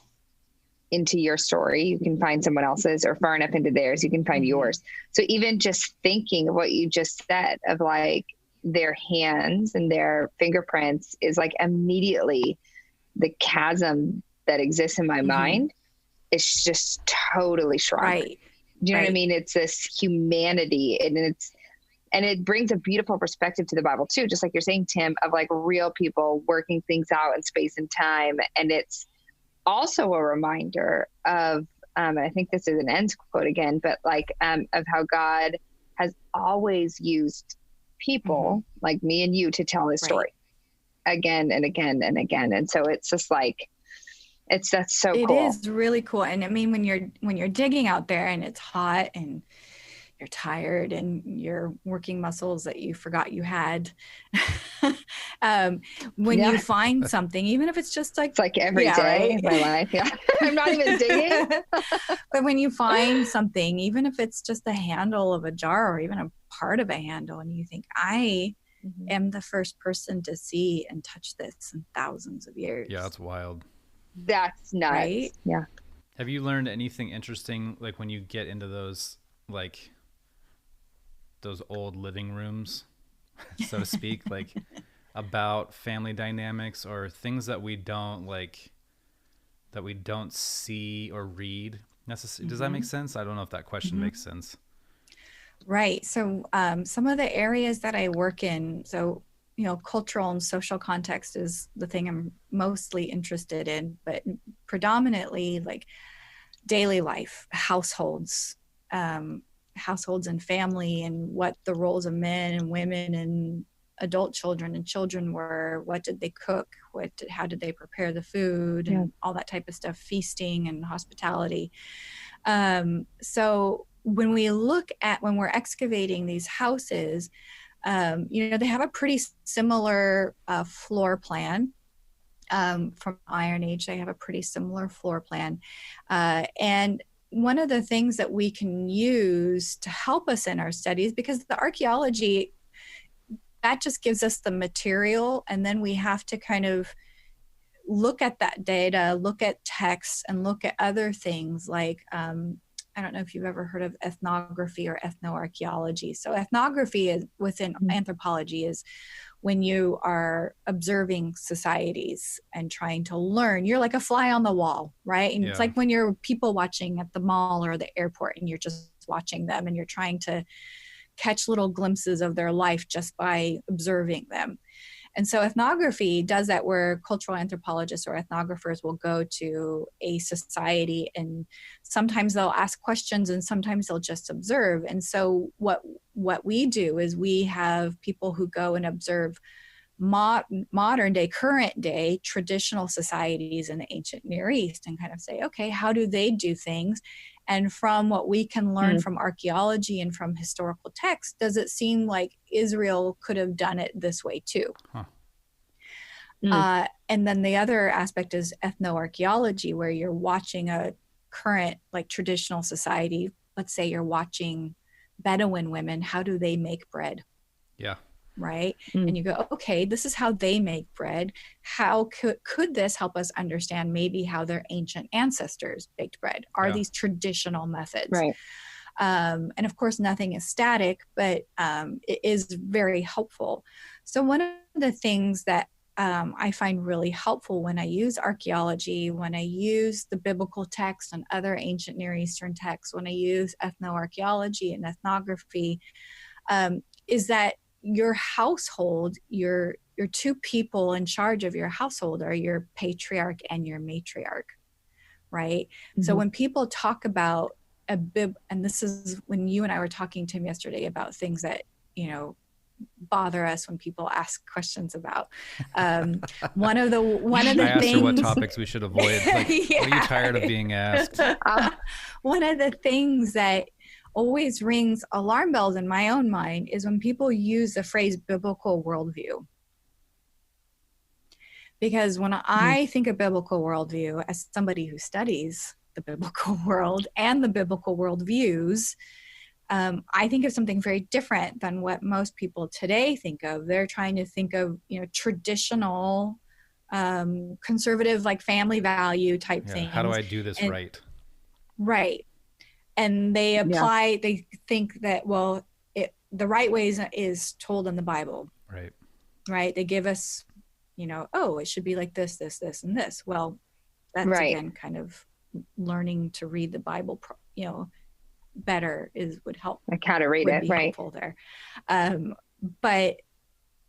into your story, you can find someone else's, or far enough into theirs, you can find yours. So even just thinking of what you just said of like their hands and their fingerprints is like immediately the chasm that exists in my mind. It's just totally shrunk.
Right.
Do you know what I mean? It's this humanity, and it brings a beautiful perspective to the Bible too. Just like you're saying, Tim, of like real people working things out in space and time. And it's also a reminder of, and I think this is an end quote again, but like, of how God has always used people like me and you to tell his story again and again and again. And so it's just like, that's so cool.
It is really cool. And I mean, when you're digging out there and it's hot and you're tired and your working muscles that you forgot you had, when you find something, even if it's just like,
it's like every day of my life. Yeah. I'm not even digging.
But when you find something, even if it's just a handle of a jar or even a part of a handle, and you think, I am the first person to see and touch this in thousands of years.
Yeah, that's wild.
That's nuts.
Right?
Yeah.
Have you learned anything interesting, like when you get into those, like those old living rooms, so to speak, like about family dynamics or things that we don't see or read necessarily? Does that make sense? I don't know if that question makes sense.
Right. So some of the areas that I work in, so, cultural and social context is the thing I'm mostly interested in, but predominantly like daily life, households and family, and what the roles of men and women and adult children and children were. What did they cook? How did they prepare the food and all that type of stuff, feasting and hospitality. So when we're excavating these houses, they have a pretty similar floor plan. From Iron Age, they have a pretty similar floor plan. And one of the things that we can use to help us in our studies, because the archaeology, that just gives us the material, and then we have to kind of look at that data, look at texts, and look at other things like, I don't know if you've ever heard of ethnography or ethnoarchaeology. So ethnography is within anthropology is when you are observing societies and trying to learn. You're like a fly on the wall, right? And it's like when you're people watching at the mall or the airport, and you're just watching them and you're trying to catch little glimpses of their life just by observing them. And so ethnography does that, where cultural anthropologists or ethnographers will go to a society, and sometimes they'll ask questions and sometimes they'll just observe. And so what we do is we have people who go and observe modern day, current day traditional societies in the ancient Near East, and kind of say, okay, how do they do things? And from what we can learn from archaeology and from historical texts, does it seem like Israel could have done it this way too? And then the other aspect is ethnoarchaeology, where you're watching a current, like traditional society. Let's say you're watching Bedouin women. How do they make bread?
Yeah.
right?
Mm.
And you go, okay, this is how they make bread. How could this help us understand maybe how their ancient ancestors baked bread? Are these traditional methods?
Right.
And of course, nothing is static, but it is very helpful. So one of the things that I find really helpful when I use archaeology, when I use the biblical text and other ancient Near Eastern texts, when I use ethnoarchaeology and ethnography, is that your household, your two people in charge of your household are your patriarch and your matriarch, right? Mm-hmm. So when people talk about and this is when you and I were talking, Tim, yesterday about things that, bother us when people ask questions about. One of the
I asked
things.
her what topics we should avoid. Like, what are you tired of being asked?
One of the things that always rings alarm bells in my own mind is when people use the phrase biblical worldview. Because when I think of biblical worldview, as somebody who studies the biblical world and the biblical worldviews, I think of something very different than what most people today think of. They're trying to think of, traditional, conservative, like family value type things.
How do I do this right?
Right. And they apply, they think that, well, the right way is told in the Bible.
Right.
Right. They give us, it should be like this, this, this, and this. Well, that's again kind of learning to read the Bible, better would help.
Like how to read it, right?
Helpful there. But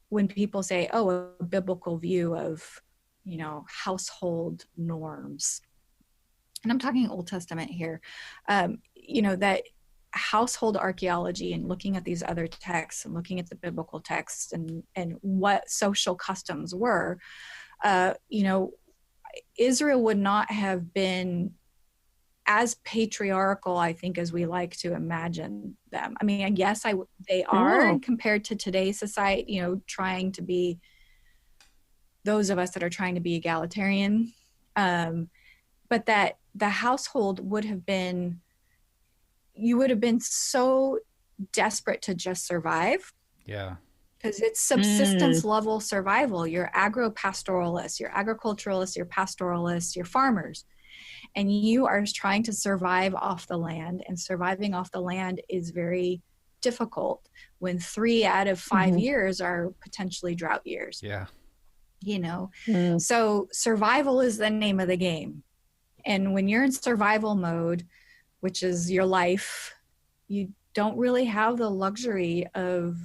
when people say, a biblical view of, household norms, and I'm talking Old Testament here, that household archaeology and looking at these other texts and looking at the biblical texts and what social customs were, Israel would not have been as patriarchal, I think, as we like to imagine them. I mean, yes, they are compared to today's society, trying to be, those of us that are trying to be egalitarian, but that the household you would have been so desperate to just survive.
Yeah.
Because it's subsistence level survival. You're agro-pastoralists, you're agriculturalists, you're pastoralists, you're farmers. And you are trying to survive off the land, and surviving off the land is very difficult when 3 out of 5 years are potentially drought years.
Yeah.
So survival is the name of the game. And when you're in survival mode, which is your life, you don't really have the luxury of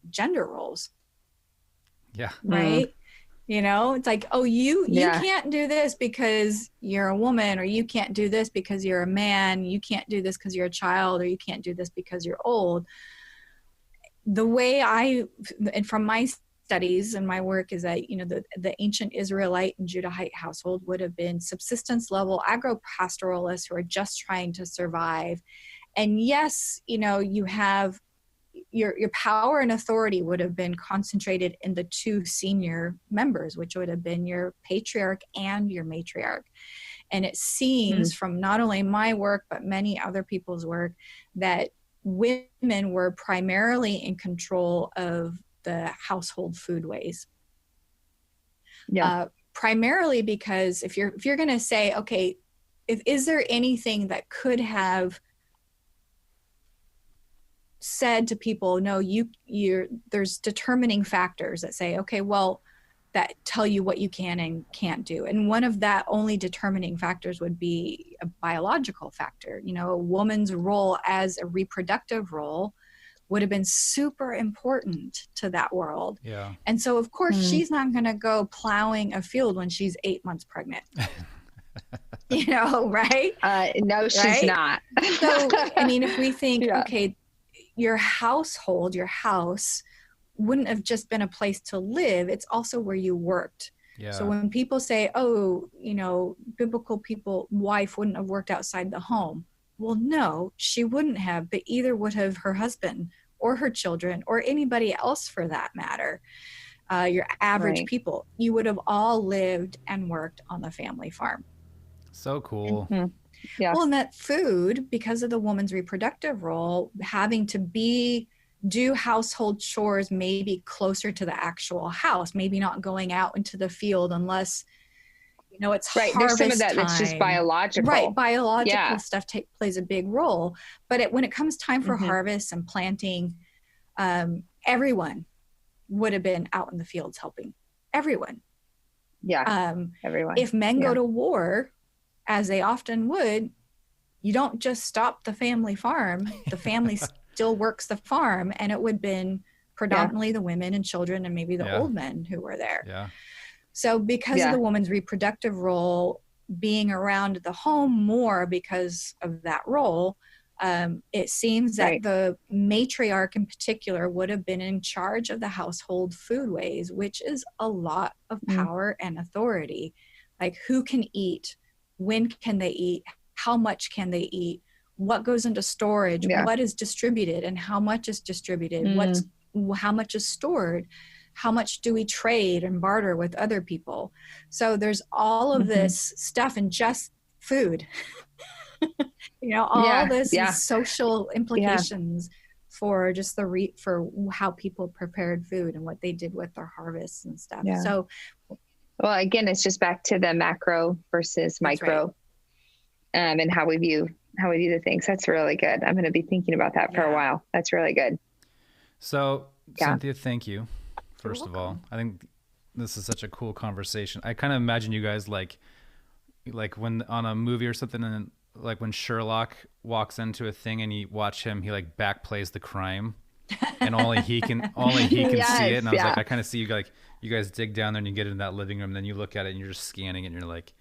gender roles.
Yeah.
Right? It's like, you can't do this because you're a woman, or you can't do this because you're a man, you can't do this because you're a child, or you can't do this because you're old. The way and from my studies and my work is that, the ancient Israelite and Judahite household would have been subsistence level agro-pastoralists who are just trying to survive. And yes, you have your power and authority would have been concentrated in the 2 senior members, which would have been your patriarch and your matriarch. And it seems from not only my work, but many other people's work, that women were primarily in control of the household foodways. Primarily because if you're going to say, okay, is there anything that could have said to people, no, there's determining factors that say, okay, well, that tell you what you can and can't do. And one of that only determining factors would be a biological factor. A woman's role as a reproductive role would have been super important to that world.
Yeah.
And so, of course, she's not going to go plowing a field when she's 8 months pregnant. Right?
No, she's not.
So, I mean, if we think, okay, your household, your house wouldn't have just been a place to live. It's also where you worked.
Yeah.
So when people say, biblical people, wife wouldn't have worked outside the home. Well, no, she wouldn't have, but either would have her husband or her children or anybody else for that matter. Your average people, you would have all lived and worked on the family farm.
So cool.
Yeah.
Well, and that food, because of the woman's reproductive role, having to be do household chores maybe closer to the actual house, maybe not going out into the field unless, it's
right.
harvest
There's some of that
time.
that's just biological.
Right. Biological
Yeah.
stuff plays a big role. But when it comes time for
Mhm.
harvest and planting, everyone would have been out in the fields helping. Everyone.
Yeah. Everyone.
If men
Yeah.
go to war, as they often would, you don't just stop the family farm. The family still works the farm, and it would have been predominantly the women and children and maybe the old men who were there.
Yeah.
So because of the woman's reproductive role being around the home more because of that role, it seems that the matriarch in particular would have been in charge of the household foodways, which is a lot of power and authority. Like, who can eat, when can they eat, how much can they eat, what goes into storage, what is distributed and how much is distributed, how much is stored, how much do we trade and barter with other people. So there's all of this stuff and just food. All this social implications for just for how people prepared food and what they did with their harvests and stuff. So,
well, again, it's just back to the macro versus micro, and how we view the things. That's really good. I'm going to be thinking about that for a while. That's really good.
So, Cynthia, thank you. First of all, I think this is such a cool conversation. I kind of imagine you guys like when on a movie or something, and like when Sherlock walks into a thing and you watch him, he like back plays the crime, and only he can see it. And I was like, I kind of see you like you guys dig down there and you get in that living room, and then you look at it and you're just scanning it and you're like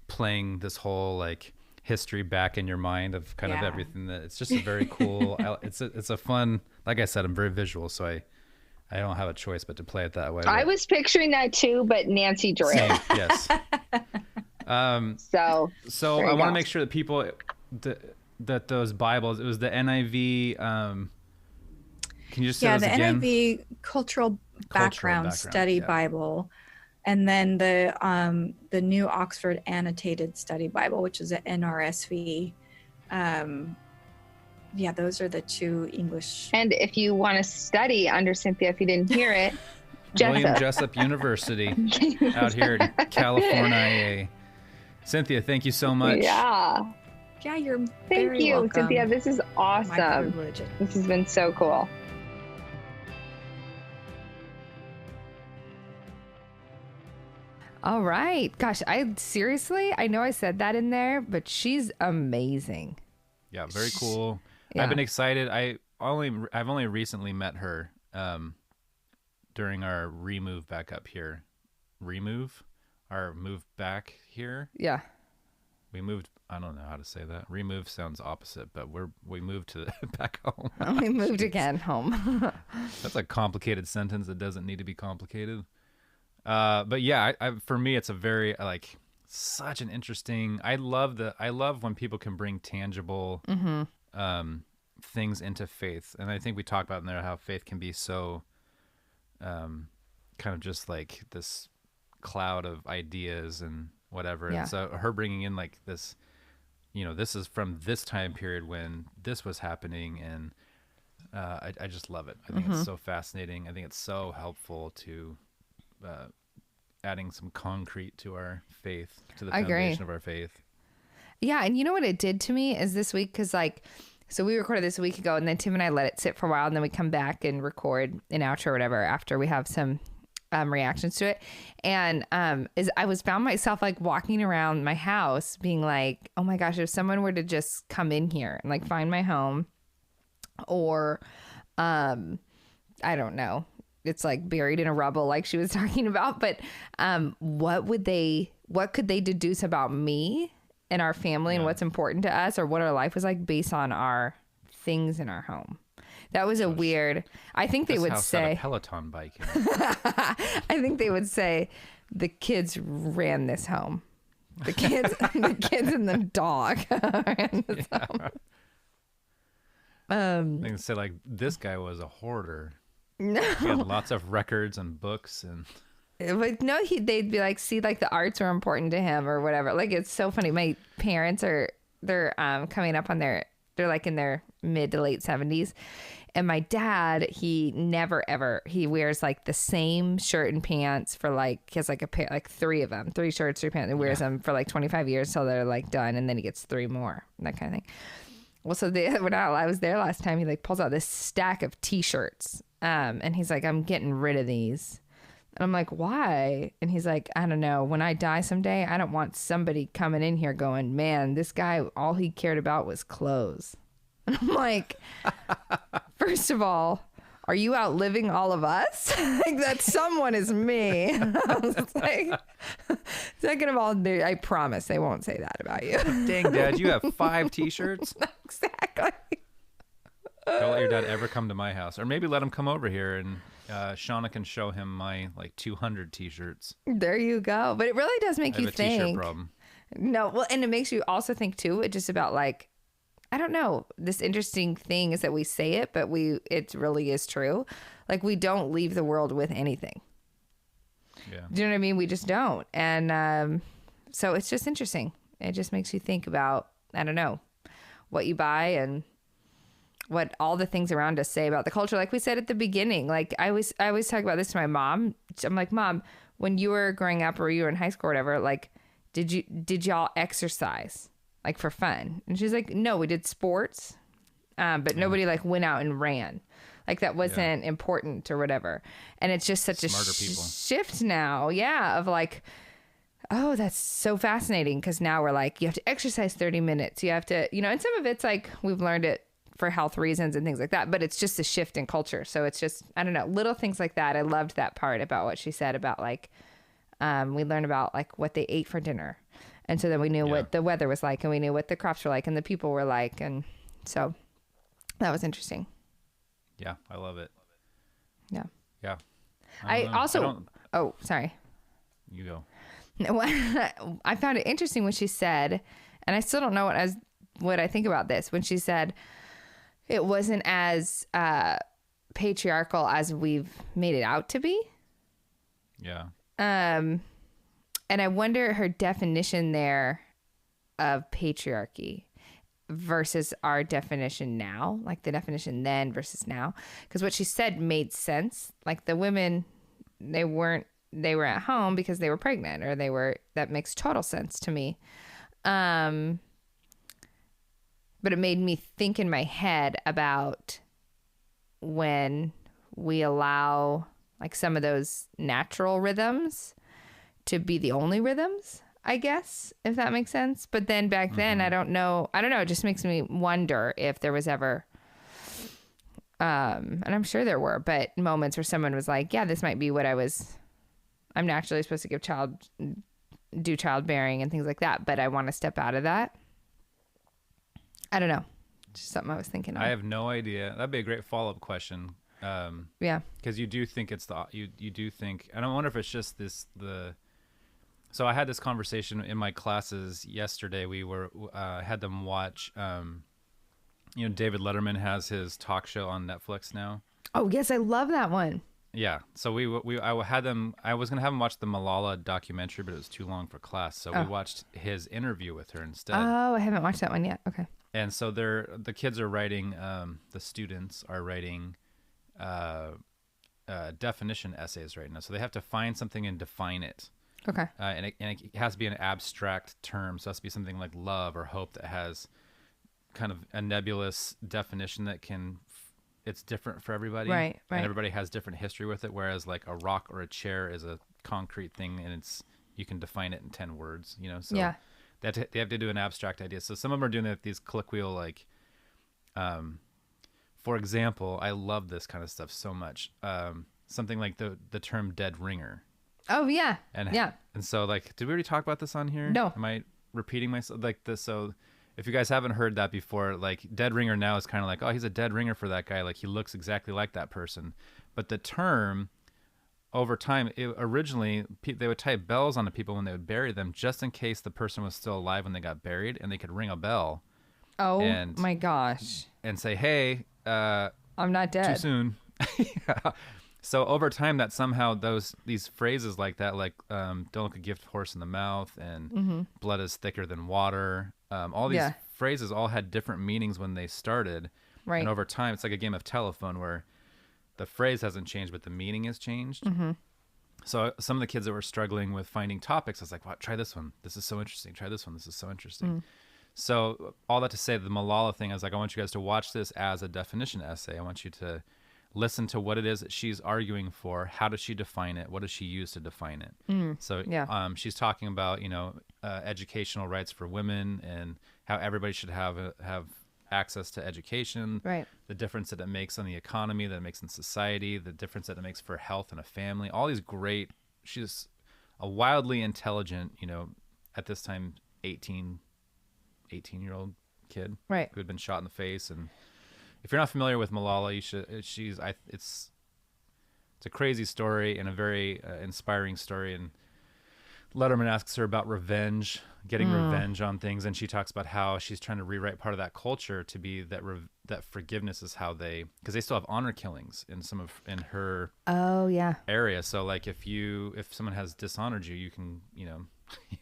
playing this whole like history back in your mind of kind of everything. That it's just a very cool. It's a fun. Like I said, I'm very visual, so I don't have a choice but to play it that way.
I was picturing that too, but Nancy drew.
Yes.
So
I want to make sure that people that those Bibles, it was the NIV. Can you just say those again?
NIV Cultural Background Study Bible, and then the New Oxford Annotated Study Bible, which is an NRSV. Those are the two English.
And if you want to study under Cynthia, if you didn't hear it,
William Jessup University out here in California. Cynthia, thank you so much.
Yeah, you're very welcome.
Cynthia. This is awesome.
My privilege.
This has been so cool.
All right. Gosh, I know I said that in there, but she's amazing.
Yeah, very cool. Yeah. I've been excited. I've only recently met her during our remove back up here. Our move back here.
Yeah.
We moved. I don't know how to say that. Remove sounds opposite, but we moved to back home.
We moved again home.
That's a complicated sentence that doesn't need to be complicated. But yeah, for me, it's a very such an interesting. I love when people can bring tangible things into faith, and I think we talked about in there how faith can be so kind of just like this cloud of ideas and whatever. And so her bringing in like this, this is from this time period when this was happening, and I just love it. I think it's so fascinating. I think it's so helpful to adding some concrete to our faith, to the foundation of our faith.
Yeah, and you know what it did to me is this week, because so we recorded this a week ago, and then Tim and I let it sit for a while, and then we come back and record an outro or whatever after we have some reactions to it. And I found myself like walking around my house being like, oh my gosh, if someone were to just come in here and like find my home, or I don't know, it's like buried in a rubble like she was talking about, but what could they deduce about me and our family and what's important to us, or what our life was like based on our things in our home? That was weird. I think they would say
a Peloton bike.
I think they would say the kids ran this home. The kids and the dog ran this home.
They can say like, this guy was a hoarder.
No,
he had lots of records and books and.
But no, they'd be like, see, like the arts are important to him or whatever. Like, it's so funny. My parents they're coming up on their They're like in their mid to late 70s. And my dad, he never ever, he wears like the same shirt and pants for like, he has like a pair, like 3 of them, 3 shirts, 3 pants, and wears them for like 25 years till they're like done. And then he gets 3 more, that kind of thing. Well, so when I was there last time, he like pulls out this stack of t-shirts. And he's like, I'm getting rid of these. And I'm like, why? And he's like, I don't know. When I die someday, I don't want somebody coming in here going, man, this guy, all he cared about was clothes. And I'm like, first of all, are you outliving all of us? Like that someone is me. I was like, second of all, I promise they won't say that about you.
Dang, Dad, you have 5 t-shirts?
Exactly.
Don't let your dad ever come to my house. Or maybe let him come over here and Shauna can show him my like 200 t-shirts.
There you go. But it really does make you think.
I have a t-shirt problem.
No, well, and it makes you also think too, it's just about like, I don't know. This interesting thing is that we say it, but it really is true. Like we don't leave the world with anything.
Yeah.
Do you know what I mean? We just don't. And so it's just interesting. It just makes you think about, I don't know, what you buy and what all the things around us say about the culture. Like we said at the beginning, like I always talk about this to my mom. I'm like, Mom, when you were growing up or you were in high school or whatever, like, did y'all exercise like for fun? And she's like, no, we did sports. But nobody like went out and ran. Like that wasn't important or whatever. And it's just such
Smarter
a
people.
shift now. Yeah. Of like, oh, that's so fascinating. Cause now we're like, you have to exercise 30 minutes. You have to, and some of it's like, we've learned it for health reasons and things like that, but it's just a shift in culture. So it's just, I don't know, little things like that. I loved that part about what she said about like, we learned about like what they ate for dinner. And so then we knew what the weather was like and we knew what the crops were like and the people were like. And so that was interesting.
Yeah. I love it.
Yeah.
Yeah.
Oh, sorry.
You go.
I found it interesting when she said, and I still don't know what I think about this, when she said it wasn't as patriarchal as we've made it out to be.
Yeah.
And I wonder her definition there of patriarchy versus our definition now, like the definition then versus now. Because what she said made sense. Like the women, they were at home because they were pregnant or that makes total sense to me. But it made me think in my head about when we allow like some of those natural rhythms to be the only rhythms, I guess, if that makes sense. But then back then, I don't know. It just makes me wonder if there was ever, and I'm sure there were, but moments where someone was like, yeah, this might be what I'm naturally supposed to do childbearing and things like that, but I want to step out of that. I don't know. Just something I was thinking of.
I have no idea. That'd be a great follow-up question.
Yeah.
Because you do think you do think, and I wonder if it's just so I had this conversation in my classes yesterday. We had them watch, David Letterman has his talk show on Netflix now.
Oh yes. I love that one.
Yeah. So I was going to have them watch the Malala documentary, but it was too long for class. So we watched his interview with her instead.
Oh, I haven't watched that one yet. Okay.
And so the kids are writing, the students are writing definition essays right now. So they have to find something and define it.
Okay.
And it has to be an abstract term. So it has to be something like love or hope that has kind of a nebulous definition that it's different for everybody.
Right.
And everybody has different history with it. Whereas like a rock or a chair is a concrete thing and you can define it in 10 words, So
yeah.
they have to do an abstract idea. So some of them are doing these colloquial, like, for example, I love this kind of stuff so much. Something like the term dead ringer.
Oh yeah.
And so like, did we already talk about this on here?
No.
Am I repeating myself like this? So if you guys haven't heard that before, like dead ringer now is kind of like, oh, he's a dead ringer for that guy. Like he looks exactly like that person. But the term over time, originally they would tie bells on the people when they would bury them, just in case the person was still alive when they got buried, and they could ring a bell.
Oh my gosh.
And say, hey,
I'm not dead.
Too soon. Yeah. So over time, that somehow these phrases like that, like "don't look a gift horse in the mouth" and "blood is thicker than water," all these phrases all had different meanings when they started,
Right.
and over time, it's like a game of telephone where the phrase hasn't changed, but the meaning has changed. So some of the kids that were struggling with finding topics, I was like, "Wow, try this one. This is so interesting. Try this one. This is so interesting." So all that to say, the Malala thing, I was like, I want you guys to watch this as a definition essay. I want you to listen to what it is that she's arguing for. How does she define it? What does she use to define it? So she's talking about, educational rights for women and how everybody should have access to education,
Right.
the difference that it makes on the economy, that it makes in society, the difference that it makes for health and a family, all these great, she's a wildly intelligent, at this time, 18-year-old kid
Right.
who had been shot in the face. And if you're not familiar with Malala, you should. It's a crazy story and a very inspiring story. And Letterman asks her about revenge, getting revenge on things, and she talks about how she's trying to rewrite part of that culture to be that forgiveness is how because they still have honor killings in her area. So like if someone has dishonored you, you can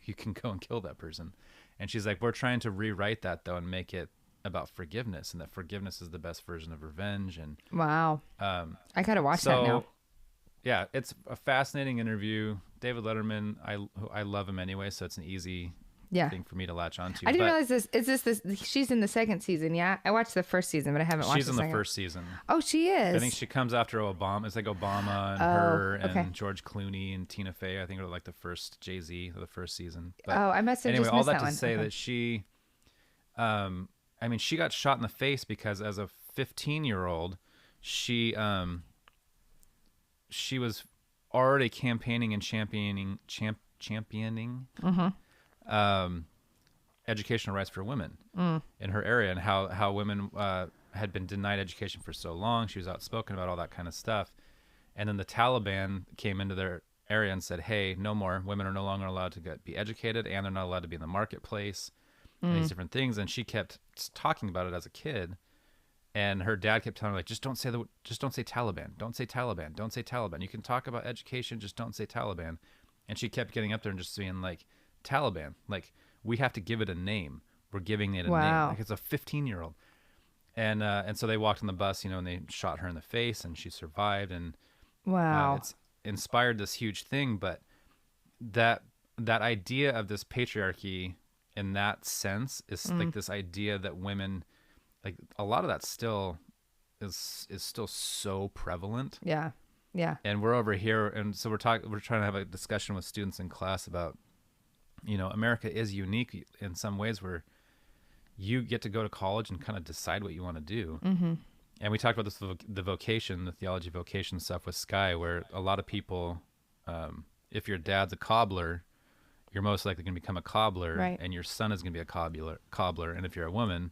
you can go and kill that person. And she's like, we're trying to rewrite that though and make it about forgiveness, and that forgiveness is the best version of revenge. And
wow, I gotta watch that now.
Yeah, it's a fascinating interview. David Letterman, I love him anyway, so it's an easy thing for me to latch onto.
I didn't realize this. Is this? She's in the second season, yeah? I watched the first season, but I haven't watched
She's
the
in
second.
the first season.
Oh, she is?
I think she comes after Obama. It's like Obama and her and George Clooney and Tina Fey. I think are like the first Jay-Z of the first season. But
I must have
anyway,
just
all
missed
that
that
to
one.
say that she, she got shot in the face because as a 15-year-old, she was already campaigning and championing educational rights for women in her area, and how women had been denied education for so long. She was outspoken about all that kind of stuff. And then the Taliban came into their area and said, hey, no more. Women are no longer allowed to be educated, and they're not allowed to be in the marketplace, and these different things. And she kept talking about it as a kid. And her dad kept telling her, like, just don't say Taliban. Don't say Taliban. Don't say Taliban. You can talk about education, just don't say Taliban. And she kept getting up there and just being like, Taliban. Like, we have to give it a name. We're giving it a name. Like, it's a 15-year-old. And so they walked on the bus, and they shot her in the face, and she survived. And it's inspired this huge thing. But that idea of this patriarchy in that sense is like this idea that women, like a lot of that still is still so prevalent.
Yeah.
And we're over here, and so we're trying to have a discussion with students in class about, America is unique in some ways where you get to go to college and kind of decide what you want to do. And we talked about this, the vocation, the theology vocation stuff with Sky, where a lot of people, if your dad's a cobbler, you're most likely going to become a cobbler,
right.
And your son is going to be a cobbler. And if you're a woman,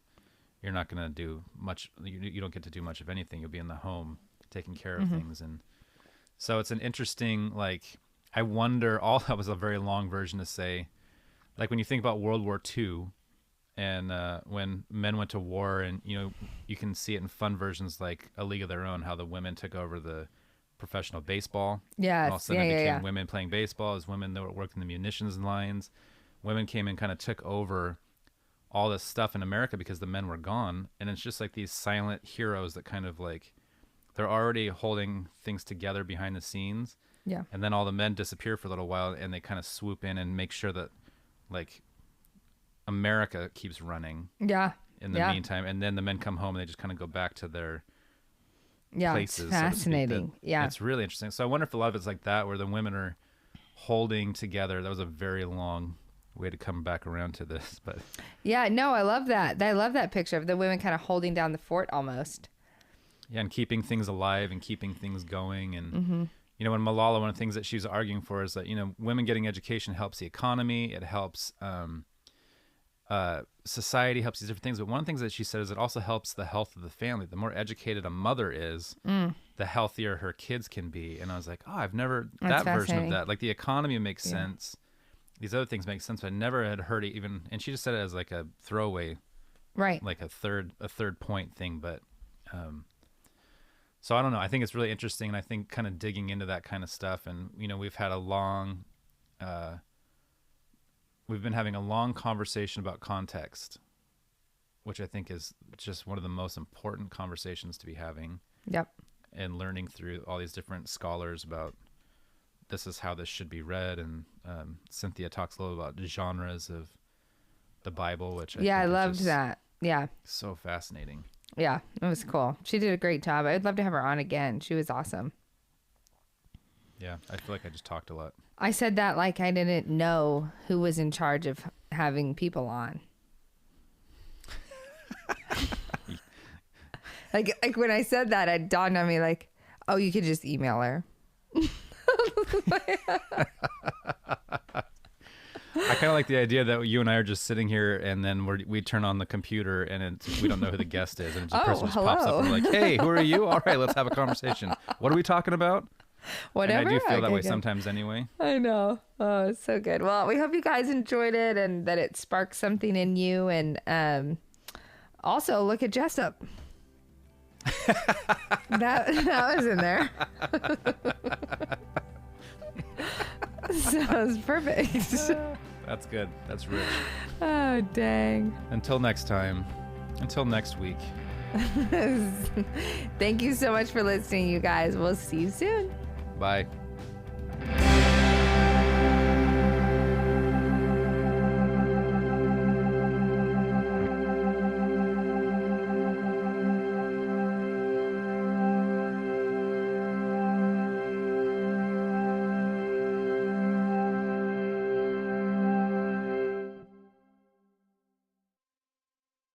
you're not going to do much. You don't get to do much of anything. You'll be in the home taking care of things. And so it's an interesting, like, I wonder, all that was a very long version to say, like when you think about World War II and when men went to war, and, you can see it in fun versions like A League of Their Own, how the women took over the professional baseball.
Yeah.
And all of a sudden it became women playing baseball as women that were working the munitions lines. Women came and kind of took over all this stuff in America because the men were gone. And it's just like these silent heroes that kind of like, they're already holding things together behind the scenes.
Yeah.
And then all the men disappear for a little while, and they kind of swoop in and make sure that, like, America keeps running.
Yeah.
In the meantime. And then the men come home and they just kind of go back to their places.
It's fascinating.
It's really interesting. So I wonder if a lot of it's like that, where the women are holding together. That was a very long way to come back around to this, but
I love that. I love that picture of the women kind of holding down the fort almost.
Yeah, and keeping things alive and keeping things going. And when Malala, one of the things that she's arguing for is that women getting education helps the economy, it helps society, helps these different things. But one of the things that she said is it also helps the health of the family. The more educated a mother is, the healthier her kids can be. And I was like, I've never that version of that. Like the economy makes sense. These other things make sense, but I never had heard it even. And she just said it as like a throwaway,
right?
Like a third point thing. But So I don't know. I think it's really interesting, and I think kind of digging into that kind of stuff. And we've had we've been having a long conversation about context, which I think is just one of the most important conversations to be having.
Yep.
And learning through all these different scholars about this is how this should be read. And Cynthia talks a little about the genres of the Bible, which I
loved that. Yeah.
So fascinating.
Yeah, it was cool. She did a great job. I'd love to have her on again. She was awesome.
Yeah, I feel like I just talked a lot.
I said that like I didn't know who was in charge of having people on. like when I said that, it dawned on me like, oh, you could just email her.
I kind of like the idea that you and I are just sitting here, and then we turn on the computer, and we don't know who the guest is, and the person just pops up and we're like, "Hey, who are you? All right, let's have a conversation. What are we talking about?"
Whatever.
And I do feel that way sometimes, anyway.
I know. Oh, it's so good. Well, we hope you guys enjoyed it, and that it sparked something in you. And also, look at Jessup. that was in there. So it was perfect.
That's good. That's rich.
Oh, dang.
Until next time. Until next week.
Thank you so much for listening, you guys. We'll see you soon.
Bye.